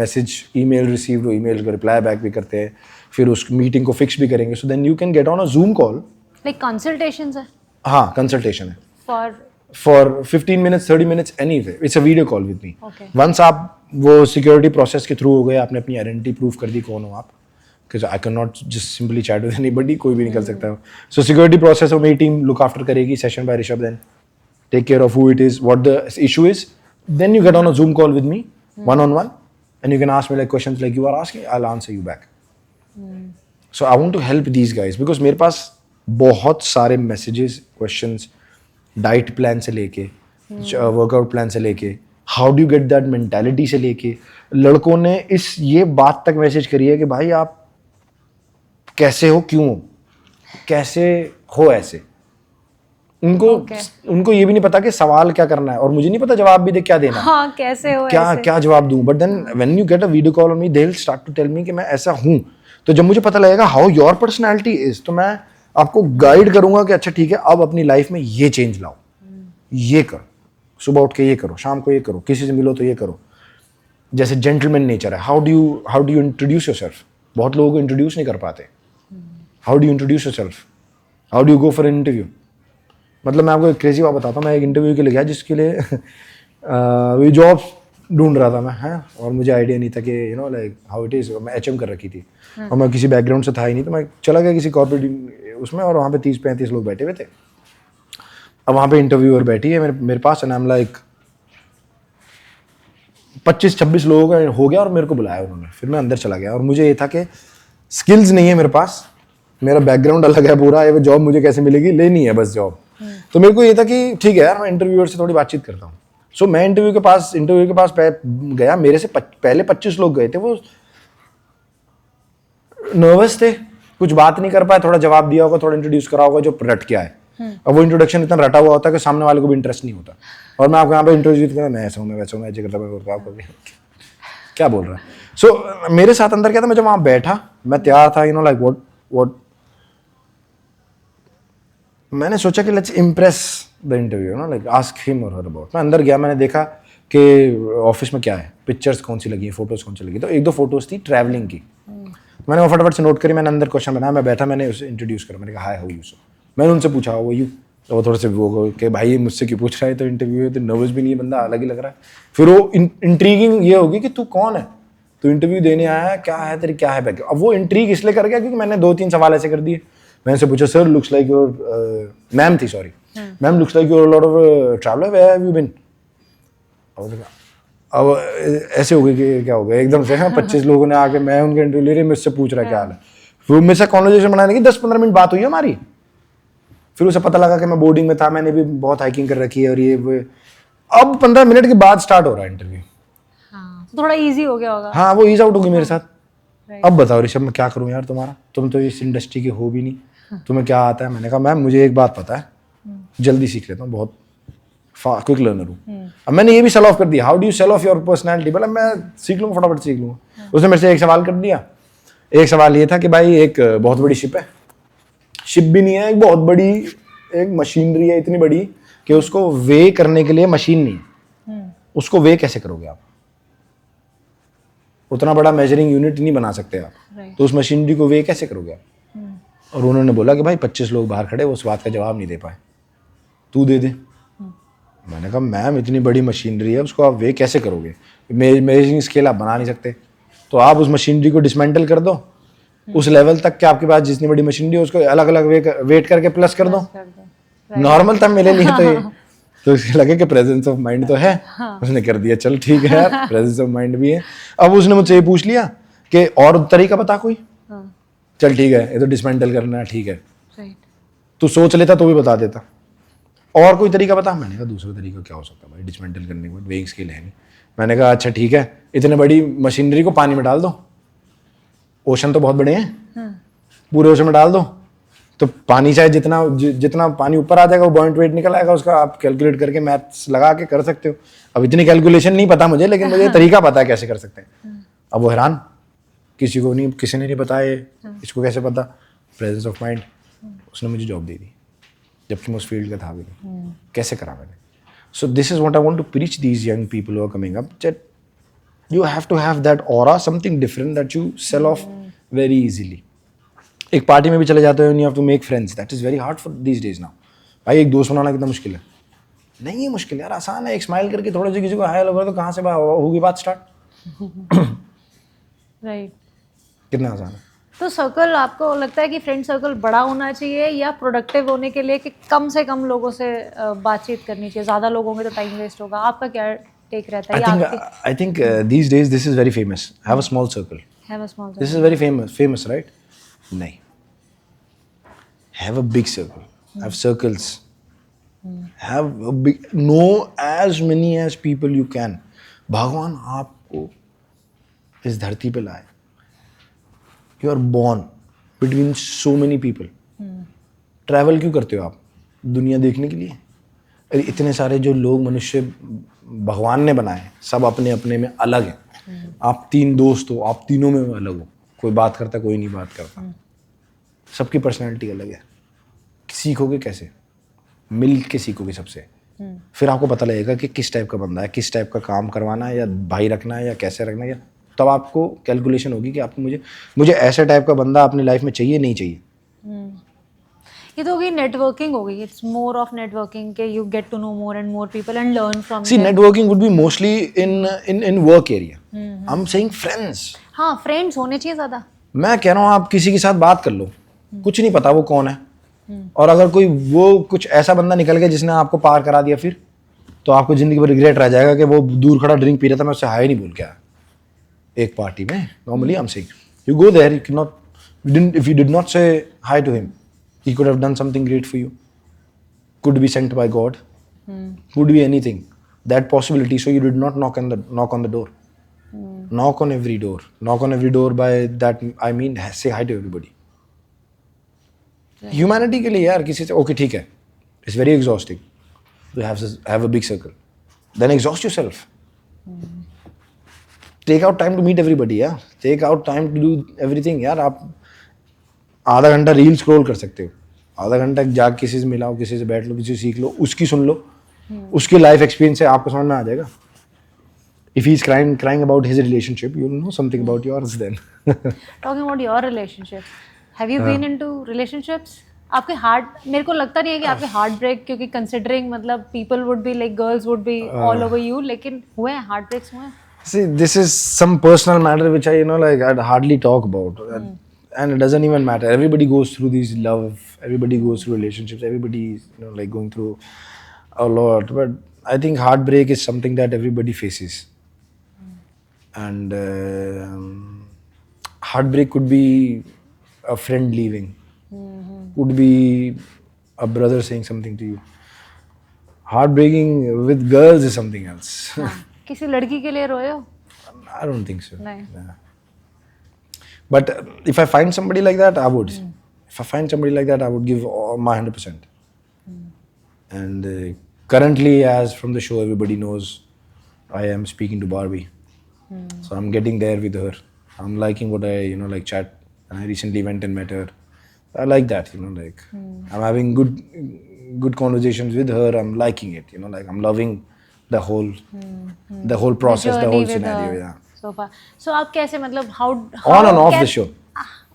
message, email received, वो email को reply back भी करते हैं, फिर उस meeting को fix भी करेंगे. So then you can get on a Zoom call. Like consultations है हाँ, consultation है. For for 15 minutes 30 minutes anyway, it's a video call with me. Okay. Once आप वो सिक्योरिटी प्रोसेस के थ्रू हो गए, आपने अपनी आइडेंटिटी प्रूव कर दी कौन हो आप, because I can not just simply chat with anybody, कोई भी निकल सकता है. सो सिक्योरिटी प्रोसेस हो, मेरी टीम लुक आफ्टर करेगी, session by Rishabh, then take care of who it is, what the issue is. Then you get on a Zoom call with me, one-on-one, and you can ask me like questions like you are asking, I'll answer you back. So I want to help these guys because मेरे पास बहुत सारे messages, questions, diet plan से लेके, workout plan से लेके, how do you get that mentality से लेके, लड़कों ने ये बात तक मैसेज करी है कि भाई आप कैसे हो, क्यों हो, कैसे हो ऐसे. उनको ये भी नहीं पता कि सवाल क्या करना है, और मुझे नहीं पता जवाब भी दे क्या देना है. हाँ, कैसे हो क्या ऐसे? क्या जवाब दूं. But then when you get a video call on me, they will start to tell me कि मैं ऐसा हूं. तो जब मुझे पता लगेगा हाउ योर पर्सनैलिटी इज, तो मैं आपको गाइड करूंगा कि अच्छा ठीक है, अब अपनी लाइफ में ये चेंज लाओ, ये करो, सुबह उठ के ये करो, शाम को ये करो, किसी से मिलो तो ये करो. जैसे जेंटलमैन नेचर है, how do you introduce yourself. बहुत लोगों को इंट्रोड्यूस नहीं कर पाते. How do you introduce yourself, how do you go for an interview. मतलब मैं आपको एक क्रेजी बात बताता हूँ. मैं एक इंटरव्यू के लिए गया जिसके लिए वही जॉब ढूंढ रहा था मैं, है, और मुझे आइडिया नहीं था कि you know like how it is. मैं HM कर रखी थी और मैं किसी बैकग्राउंड से था ही नहीं, तो मैं चला गया किसी कॉर्पोरेट उसमें, और वहाँ पे 30-35 लोग बैठे हुए थे. अब वहाँ पे इंटरव्यूअर बैठी है मेरे पास, एंड आई एम लाइक 25-26 लोगों का हो गया और मेरे को बुलाया उन्होंने. फिर मैं अंदर चला गया और मुझे ये था कि स्किल्स नहीं है मेरे पास, मेरा बैकग्राउंड अलग है पूरा, ये जॉब मुझे कैसे मिलेगी, लेनी है बस जॉब. तो मेरे को ये था कि ठीक है यार, मैं इंटरव्यूअर से थोड़ी बातचीत करता हूँ. सो मैं इंटरव्यू के पास गया. मेरे से पहले 25 लोग गए थे. वो नर्वस थे, कुछ बात नहीं कर पाए. थोड़ा जवाब दिया होगा, थोड़ा इंट्रोड्यूस करा होगा जो रट के आए. अब वो इंट्रोडक्शन इतना रटा हुआ होता है कि सामने वाले को भी इंटरेस्ट नहीं होता. और मैं आपको यहाँ पे इंट्रोड्यूस करता, मैं ऐसा हूँ, मैं वैसा हूँ, मैं ऐसे करता, मैं करता, आपको क्या बोल रहा है. सो मेरे साथ अंदर क्या था, मैं जब वहाँ बैठा, मैं तैयार था, यू नो लाइक व्हाट मैंने सोचा कि लेट्स इम्प्रेस द इंटरव्यू, ना लाइक आस्क हिम और हर अबाउट. मैं अंदर गया, मैंने देखा कि ऑफिस में क्या है, पिक्चर्स कौन सी लगी हैं, फोटोज कौन सी लगी. तो 1-2 फोटोज थी ट्रैवलिंग की. मैंने वो फटाफट से नोट करी. मैंने अंदर क्वेश्चन बनाया, मैं बैठा, मैंने उसे इंट्रोड्यूस करा. मैंने कहा हाय हाउ यू. सो मैंने उनसे पूछा वो यू. तो वो थोड़े से वो कि भाई ये मुझसे क्यों पूछ रहा है, तो इंटरव्यू है, तो नर्वस भी नहीं है बंदा, अलग ही लग रहा है. फिर वो इंट्रीगिंग ये होगी कि तू कौन है, तू इंटरव्यू देने आया है, क्या है तेरी, क्या है बैक. अब वो इंट्रीग इसलिए कर गया क्योंकि मैंने 2-3 सवाल ऐसे कर दिए. मैंने उनसे पूछा sir looks like your, ma'am थी sorry, ma'am looks like your lot of traveller, where have you been. अब ऐसे हो गई कि क्या हो गया एकदम से. 25 लोगों ने आके, मैं उनके इंटरव्यू ले रहे, मुझसे पूछ रहा है क्या हाल है. फिर मेरे से कॉन्वर्सेशन बनाने की 10-15 मिनट बात हुई हमारी. फिर उसे पता लगा कि मैं बोर्डिंग में था, मैंने भी बहुत हाइकिंग कर रखी है और ये वो. अब 15 मिनट के बाद स्टार्ट हो रहा है इंटरव्यू. हाँ, थोड़ा इजी हो गया होगा. हाँ, वो ईज आउट होगी मेरे साथ. अब बताओ ऋषभ, मैं क्या करूं यार तुम्हारा, तुम तो इस इंडस्ट्री के हो भी नहीं, तुम्हें क्या आता है. मैंने कहा मैम मुझे एक बात पता है, जल्दी सीख लेता हूँ, बहुत क्विक लर्नर हूँ. अब मैंने ये भी सेल ऑफ कर दिया, how do you sell off your personality. बोला मैं सीख लूँगा, फटाफट सीख लूँगा. उसने मेरे से एक सवाल कर दिया. एक सवाल ये था कि भाई एक बहुत बड़ी शिप है, शिप भी नहीं है, एक बहुत बड़ी एक मशीनरी है, इतनी बड़ी कि उसको वे करने के लिए मशीन नहीं है. उसको वे कैसे करोगे आप, उतना बड़ा मेजरिंग यूनिट नहीं बना सकते आप. तो उस मशीनरी को वे कैसे करोगे आप. और उन्होंने बोला कि भाई 25 लोग बाहर खड़े, वो उस बात का जवाब नहीं दे पाए, तू दे दे. मैंने कहा मैम इतनी बड़ी मशीनरी है, उसको आप वे कैसे करोगे, मेजरिंग स्केल आप बना नहीं सकते. तो आप उस मशीनरी को डिसमेंटल कर दो उस लेवल तक कि आपके पास जितनी बड़ी मशीनरी है उसको अलग अलग वेट करके प्लस कर दो. नॉर्मल था मेरे लिए. तो ये तो इसके लगे कि प्रेजेंस ऑफ माइंड तो है. उसने कर दिया, चल ठीक है यार, प्रेजेंस ऑफ माइंड भी है. अब उसने मुझसे ये पूछ लिया कि और तरीका बता कोई. चल ठीक है, ये तो डिसमेंटल करना है, ठीक है, तू सोच लेता तो भी बता देता. और कोई तरीका बता. मैंने कहा दूसरा तरीका क्या हो सकता है भाई, डिसमेंटल करने के बाद वेइंग स्केल है नहीं. मैंने कहा अच्छा ठीक है, इतने बड़ी मशीनरी को पानी में डाल दो. ओशन तो बहुत बड़े हैं, पूरे ओशन में डाल दो, तो पानी चाहे जितना पानी ऊपर आ जाएगा वो बॉइंट वेट निकल आएगा उसका. आप कैलकुलेट करके मैथ्स लगा के कर सकते हो. अब इतनी कैलकुलेशन नहीं पता मुझे, लेकिन मुझे तरीका पता है कैसे कर सकते हैं. अब वो हैरान, किसी ने नहीं बताया, इसको कैसे पता. Presence of mind. उसने मुझे जॉब दे दी जबकि मैं उस फील्ड का था भी नहीं. कैसे करा मैंने. So this is what I want to preach these young people who are coming up, that you have to have that aura, something different that you sell off very easily. एक party में भी चले जाते हो, you have to make friends. That is very hard for these days now. भाई एक दोस्त बनाना कितना मुश्किल है. नहीं है मुश्किल यार, आसान है। एक स्माइल करके थोड़ा सा किसी को हाय लगा तो कहाँ से होगी बात स्टार्ट। राइट। कितना आसान है। तो सर्कल आपको लगता है कि फ्रेंड सर्कल बड़ा होना चाहिए या प्रोडक्टिव होने के लिए कि कम से कम लोगों से बातचीत करनी चाहिए? ज़्यादा लोगों में तो टाइम वेस्ट होगा। आपका क्या टेक रहता है? I think these days this is very famous. Have a small circle. Have a small This is very famous, right? नहीं. Have a big circle. Have circles. Have a big. Know as many as people you can. भगवान आपको इस धरती पे लाए. You are born between so many people. Travel क्यों करते हो आप? दुनिया देखने के लिए. अरे इतने सारे जो लोग मनुष्य भगवान ने बनाए, सब अपने अपने में अलग हैं. आप 3 दोस्त हो, आप तीनों में अलग हो. कोई बात करता, कोई नहीं बात करता. सबकी पर्सनैलिटी अलग है. सीखोगे कैसे? मिल के सीखोगे सबसे. फिर आपको पता लगेगा कि किस टाइप का बंदा है, किस टाइप का काम करवाना है या भाई रखना है या कैसे रखना है. या तब आपको कैलकुलेशन होगी कि आपको मुझे ऐसे टाइप का बंदा अपनी लाइफ में चाहिए नहीं चाहिए. ये तो होगी नेटवर्किंग होगी. इट्स मोर ऑफ नेटवर्किंग के you get to know more and more people and learn from. See, networking would be mostly in work area. I'm saying friends. हाँ, फ्रेंड्स होने चाहिए ज़्यादा. मैं कह रहा हूँ आप किसी के साथ बात कर लो, कुछ नहीं पता वो कौन है, और अगर कोई वो कुछ ऐसा बंदा निकल गया जिसने आपको पार करा दिया, फिर तो आपको जिंदगी भर रिग्रेट रह जाएगा कि वो दूर खड़ा ड्रिंक पी रहा था, मैं उससे हाय नहीं बोल के आया एक पार्टी में. Normally I am saying you go there, you can not, if you did not say hi to him, he could have done something great for you. Could be sent by God. Could be anything. That possibility. So you did not knock on the door. Knock on every door. Knock on every door. By that I mean say hi to everybody. Humanity के लिए यार किसी से okay ठीक है. It's very exhausting. You have a big circle. Then exhaust yourself. Take out time to meet everybody. Yeah. Take out time to do everything. यार आप आधा घंटा रील स्क्रॉल कर सकते हो, आधा घंटा जाग किसी से मिलाओ, किसी से बैठ लो, किसी से सीख लो, उसकी सुन लो, उसके लाइफ एक्सपीरियंस से आपको समझ में आ जाएगा. If he is crying about his relationship, you will know something about yours then. Talking about your relationship, have you been into relationships? आपके हार्ट, मेरे को लगता नहीं है कि आपके हार्ट ब्रेक, क्योंकि कंसिडरिंग मतलब people would be like girls would be all over you, लेकिन हुए हैं हार्ट ब्रेक्स हुए हैं? See, this is some personal matter which I'd hardly talk about. And it doesn't even matter. Everybody goes through these love. Everybody goes through relationships. Everybody is, like going through a lot. But I think heartbreak is something that everybody faces. And heartbreak could be a friend leaving. Could be a brother saying something to you. Heartbreaking with girls is something else. किसी लड़की के लिए रोए हो? I don't think so. नहीं. Yeah. But if I find somebody like that, I would. If I find somebody like that, I would give my 100%. And currently, as from the show, everybody knows I am speaking to Barbie. So I'm getting there with her. I'm liking what I, like chat. And I recently went and met her. I like that, I'm having good conversations with her. I'm liking it, like I'm loving the whole process, the whole scenario. Yeah. So आप कैसे मतलब how on and off the show.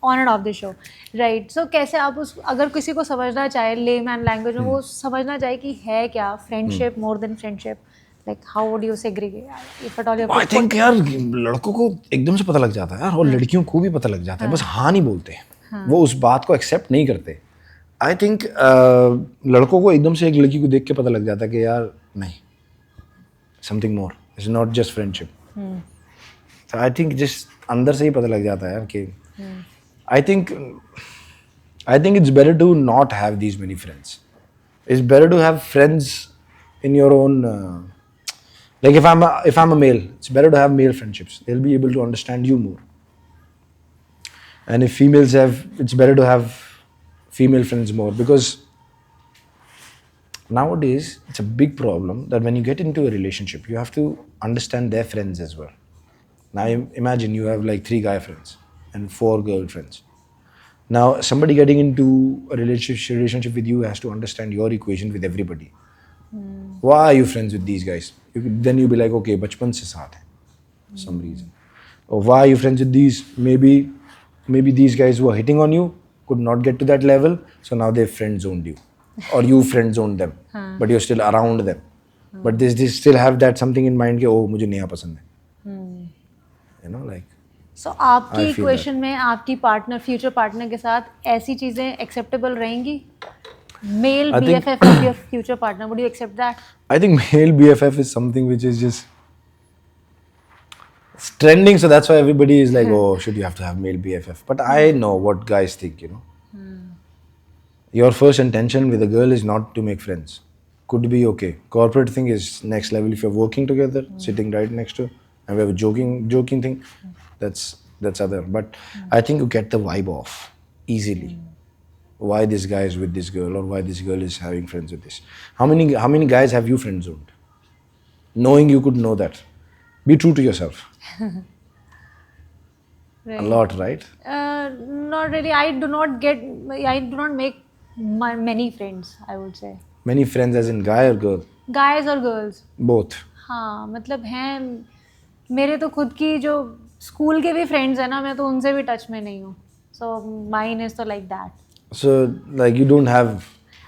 On and off the show, right? So कैसे आप अगर किसी को समझना चाहे लेमैन लैंग्वेज में, वो समझना चाहे कि है क्या friendship more than friendship, like how would you segregate if at all you I think यार लड़कों को एकदम से पता लग जाता है यार, और लड़कियों को भी पता लग जाता है, बस हाँ नहीं बोलते. वो उस बात को एक्सेप्ट नहीं करते. आई थिंक लड़कों को एकदम से एक लड़की को देख के पता लग जाता है कि यार नहीं, something more, it's not just friendship. तो आई थिंक जस्ट अंदर से ही पता लग जाता है यार कि I think it's better to not have these many friends. It's better to have friends in your own, like if I'm a male, it's better to have male friendships. They'll be able to understand you more. And if females have, it's better to have female friends more, because nowadays it's a big problem that when you get into a relationship, you have to understand their friends as well. Now imagine you have like 3 guy friends and 4 girl friends. Now somebody getting into a relationship with you has to understand your equation with everybody. Why are you friends with these guys? Then you'll be like, okay, bachpan se saath hai, some reason. Or why are you friends with these? Maybe these guys who are hitting on you could not get to that level, so now they friend zoned you, or you friend zoned them, but you're still around them. but they still have that something in mind कि oh मुझे नया पसंद है, you know like सो आपकी I feel equation में आपकी partner future partner के साथ ऐसी चीजें एक्सेप्टेबल रहेंगी? Male I think- BFF of your future partner, would you accept that? I think male BFF is something which is just it's trending, so that's why everybody is like, oh, should you have to have male BFF? But I know what guys think, you know. Your first intention with a girl is not to make friends. Could be okay. Corporate thing is next level. If you're working together, sitting right next to, and we have a joking thing, that's other. But I think you get the vibe off easily. Why this guy is with this girl, or why this girl is having friends with this. How many guys have you friend zoned? Knowing you could know that. Be true to yourself. A lot, right? Not really. I do not make many friends, I would say. Many friends as in guy or girl? Guys or girls? Both. हाँ, मतलब हैं मेरे तो खुद की जो school के भी फ्रेंड्स हैं ना, मैं तो उनसे भी टच में नहीं हूँ. So mine is तो like that. So like you don't have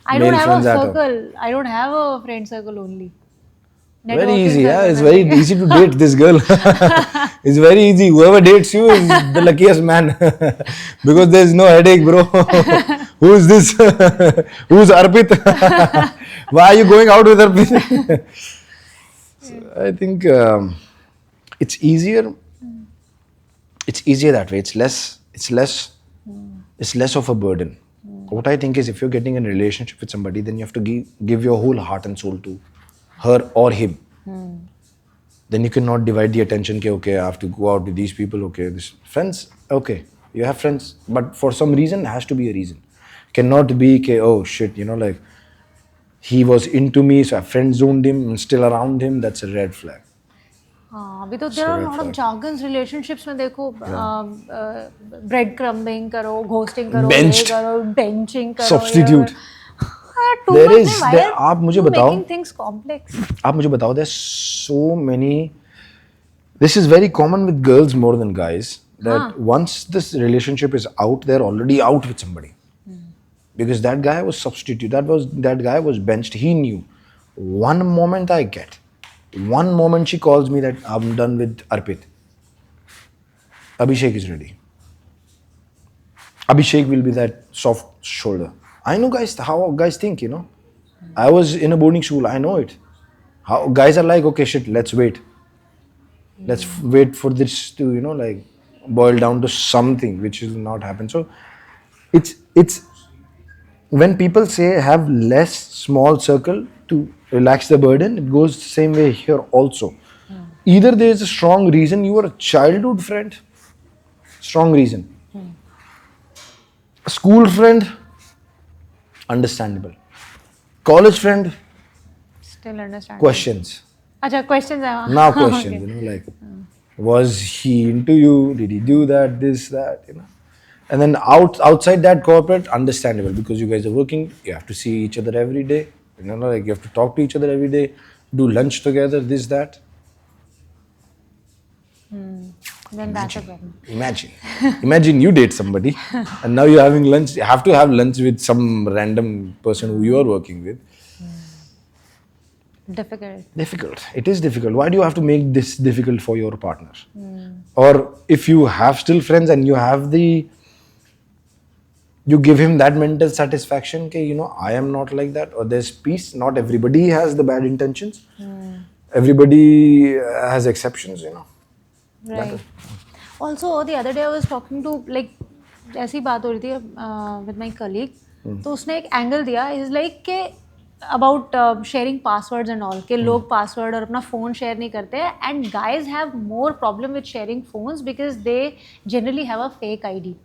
I male don't have friends a at all. circle. I don't have a friend circle only. Very Networking easy, yeah. circle It's है. very easy to date this girl. It's very easy. Whoever dates you is the luckiest man because there's no headache, bro. Who's this? Who's Arpit? Why are you going out with Arpit? So I think it's easier. It's easier that way. It's less of a burden. What I think is, if you're getting in a relationship with somebody, then you have to give your whole heart and soul to her or him. Then you cannot divide the attention. Okay, I have to go out with these people. Okay, this friends. Okay, you have friends, but for some reason, has to be a reason. Cannot be okay, oh shit, you know, like he was into me, so I friend zoned him, I'm still around him. That's a red flag. हाँ, अभी तो there are a lot of jargons relationships में देखो, bread crumbing करो, ghosting करो, Benched. ये करो, benching करो, Substitute. Too There much is- है, why there- are आप मुझे you बताओ। making things complex? आप मुझे बताओ, there's so many. This is very common with girls more than guys. That once this relationship is out, they're already out with somebody. Because that guy was substitute. That guy was benched. He knew. One moment I get. One moment she calls me that I'm done with Arpit. Abhishek is ready. Abhishek will be that soft shoulder. I know guys, how guys think, you know. I was in a boarding school, I know it. How guys are like, okay, shit, let's wait. Let's wait for this to, you know, like boil down to something which will not happen. So it's when people say have less small circle to relax the burden, it goes the same way here also. Either there is a strong reason, you are a childhood friend, strong reason. A school friend, understandable. College friend, Still understand. questions. अच्छा, questions है. Now questions, you know, like, was he into you? Did he do that, this, that, you know? And then outside that corporate, understandable, because you guys are working, you have to see each other every day, you know, like you have to talk to each other every day, do lunch together, this, that. Then that's a problem. Imagine you date somebody and now you're having lunch, you have to have lunch with some random person who you are working with. Difficult. It is difficult. Why do you have to make this difficult for your partner? Or if you have still friends and you give him that mental satisfaction, okay, you know, I am not like that, or there's peace. Not everybody has the bad intentions. Everybody has exceptions, you know. Right. Also, the other day I was talking to, like, ऐसी बात हो रही थी with my colleague. तो उसने एक angle दिया, is like के about sharing passwords and all, कि लोग password और अपना phone share नहीं करते हैं, and guys have more problem with sharing phones because they generally have a fake ID,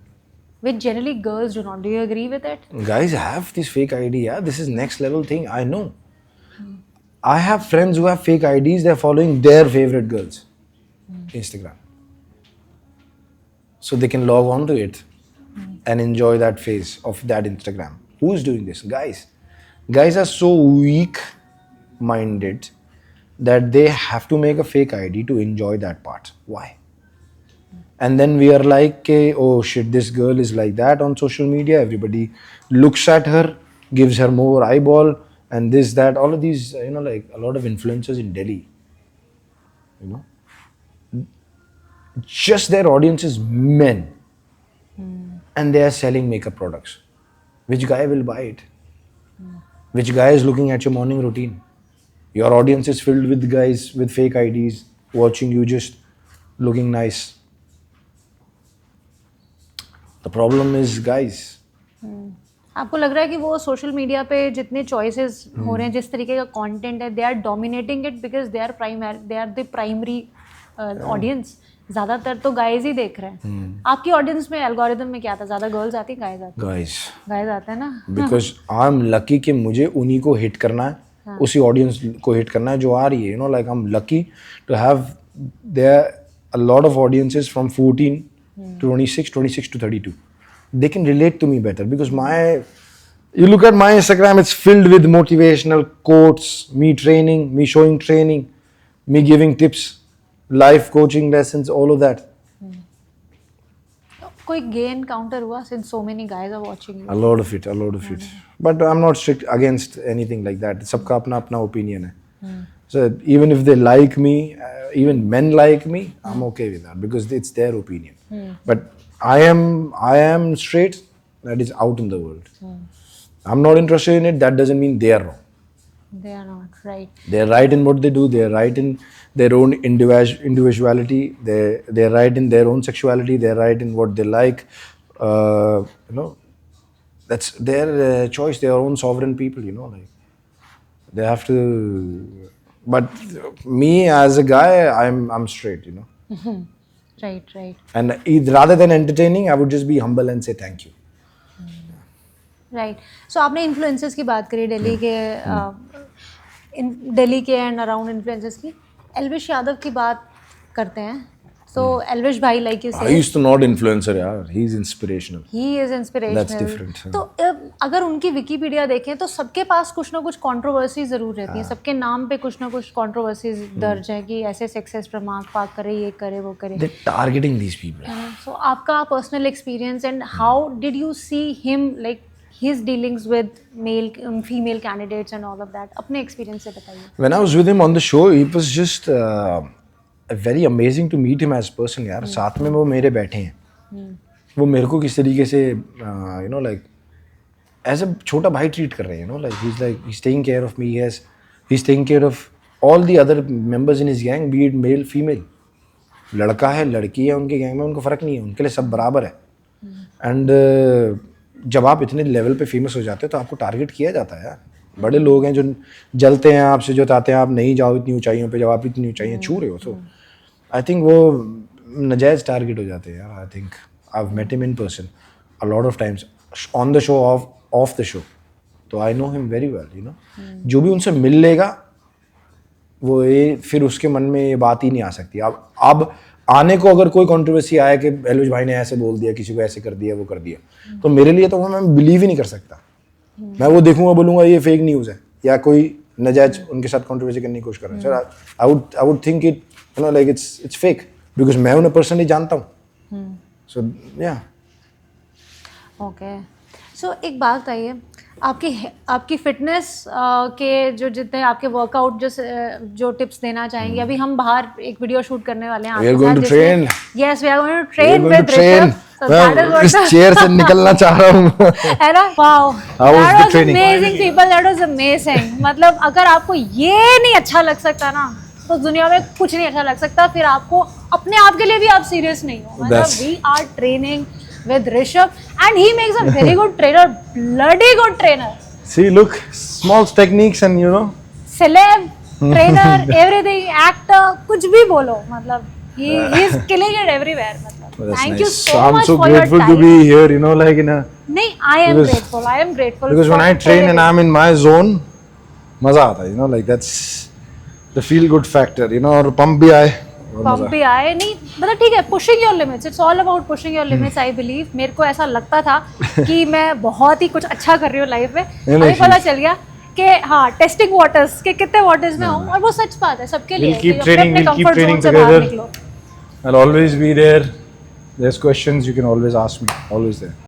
which generally girls do not. Do you agree with it? Guys have this fake ID, yeah. This is next level thing, I know. I have friends who have fake IDs, they're following their favorite girls. Instagram. So they can log on to it and enjoy that phase of that Instagram. Who is doing this? Guys. Guys are so weak-minded that they have to make a fake ID to enjoy that part. Why? And then we are like, okay, oh shit, this girl is like that on social media. Everybody looks at her, gives her more eyeball, and this, that, all of these, like a lot of influencers in Delhi, just their audience is men, and they are selling makeup products. Which guy will buy it? Which guy is looking at your morning routine? Your audience is filled with guys with fake IDs watching you just looking nice. The problem is guys. आपको लग रहा है कि वो social media पे जितने choices हो रहे हैं, जिस तरीके का कंटेंट है, they are dominating it because they are the primary audience. ज़्यादातर तो गाइज ही देख रहे हैं. आपकी ऑडियंस में एल्गोरिदम में क्या था? ज़्यादा गर्ल्स आती हैं, गाइज आती हैं? गाइज आते हैं ना. बिकॉज आई एम लकी कि मुझे उन्हीं को हिट करना है, उसी ऑडियंस को हिट करना है जो आ रही है. Like I am lucky to have there a lot of audiences from 14 to 26 to 32. They can relate to me better because you look at my Instagram, it's filled with motivational quotes, me training, me showing training, me giving tips, life coaching lessons, all of that. कोई गे encounter हुआ since so many guys are watching you? A lot of it. But I'm not strict against anything like that. सबका अपना opinion है. So even if they like me, even men like me, I'm okay with that because it's their opinion. But I am straight. That is out in the world. I'm not interested in it. That doesn't mean they are wrong. They are not right. They are right in what they do. They are right in their own individuality. They are right in their own sexuality. They are right in what they like. That's their choice. They are own sovereign people. Like they have to. But me as a guy, I'm straight. Right. And rather than entertaining, I would just be humble and say thank you. Right. So आपने influencers की बात करी, दिल्ली के and around influencers की. एल्विश यादव की बात करते हैं. सो एल्विश भाई, लाइक यू से, He is not influencer, यार. He is inspirational. He is inspirational. That's different. तो अगर उनकी विकीपीडिया देखें तो सबके पास कुछ ना कुछ कंट्रोवर्सी ज़रूर रहती है. सबके नाम पे कुछ ना कुछ कंट्रोवर्सीज दर्ज है कि ऐसे सेक्सेस प्रमाण पाक करे, ये करे, वो करे. They're targeting these people. सो आपका personal experience and how did you see him, like his dealings with female candidates and all of that, अपने experience से बताइए. When I was with him on the show, it was just very amazing to meet him as person, यार. साथ में वो मेरे बैठे हैं. वो मेरे को किस तरीके से like as a छोटा भाई ट्रीट कर रहे हैं. Like he's taking care of me. He's taking care of all the other members in his gang, be it male, female. लड़का है, लड़की है, उनके गैंग में उनको फ़र्क नहीं है. उनके लिए सब बराबर है. एंड जब आप इतने लेवल पे फेमस हो जाते हो तो आपको टारगेट किया जाता है यार. बड़े लोग हैं जो जलते हैं आपसे, जो चाहते हैं आप नहीं जाओ इतनी ऊंचाइयों पे, जब आप इतनी ऊंचाइयाँ छू रहे हो. तो आई थिंक वो नजायज़ टारगेट हो जाते हैं यार. I think I have met him in person a lot of times on the show, off the show. तो I know him very well. जो भी उनसे मिल लेगा वो ये फिर उसके मन में ये बात ही नहीं आ सकती. अब आने को अगर कोई कंट्रोवर्सी आया कि एल्विश भाई ने ऐसे बोल दिया, किसी को ऐसे कर दिया, वो कर दिया, तो मेरे लिए तो वो मैं बिलीव ही नहीं कर सकता. मैं वो देखूंगा, बोलूंगा ये फेक न्यूज़ है या कोई नजायज उनके साथ कंट्रोवर्सी करने की कोशिश कर रहा है. I would think it like it's fake because मैं उन्हें पर्सनली जानता हूँ. सो या ओके. सो एक बात बताइए, आपकी फिटनेस के जो जितने आपके वर्कआउट जो टिप्स देना चाहेंगे. अभी हम बाहर एक वीडियो शूट करने वाले हैं. We are going to train. Yes, we are going to train with Rishabh. So that is what इस चेयर से निकलना चाह रहा हूँ. है ना? Wow. How was That the was training? amazing people. That was amazing. मतलब अगर आपको ये नहीं अच्छा लग सकता ना, तो दुनिया में कुछ नहीं अच्छा लग सकता. फिर आपको अपने आप के लिए भी आप सीरियस नहीं हो. मतलब we are training with Rishabh and he makes a very good trainer, bloody good trainer. See, look, small techniques and celeb, trainer, everything, actor, कुछ भी बोलो. मतलब he is killing it everywhere. मतलब thank you so I'm much so for your grateful time. to be here, like in a. नहीं, I am grateful. Because when I train and I'm in my zone, मजा आता है, like that's the feel good factor, और pump भी आए. Pump भी आए नहीं, मतलब ठीक है. Pushing your limits, it's all about pushing your limits. I believe, मेरे को ऐसा लगता था कि मैं बहुत ही कुछ अच्छा कर रही हूँ लाइफ में. अभी पता चल गया कि हाँ, टेस्टिंग वाटर्स के कितने वाटर्स में हूँ. और वो सच बात है सबके लिए. We'll keep training together. I'll always be there. There's questions you can always ask me. Always there.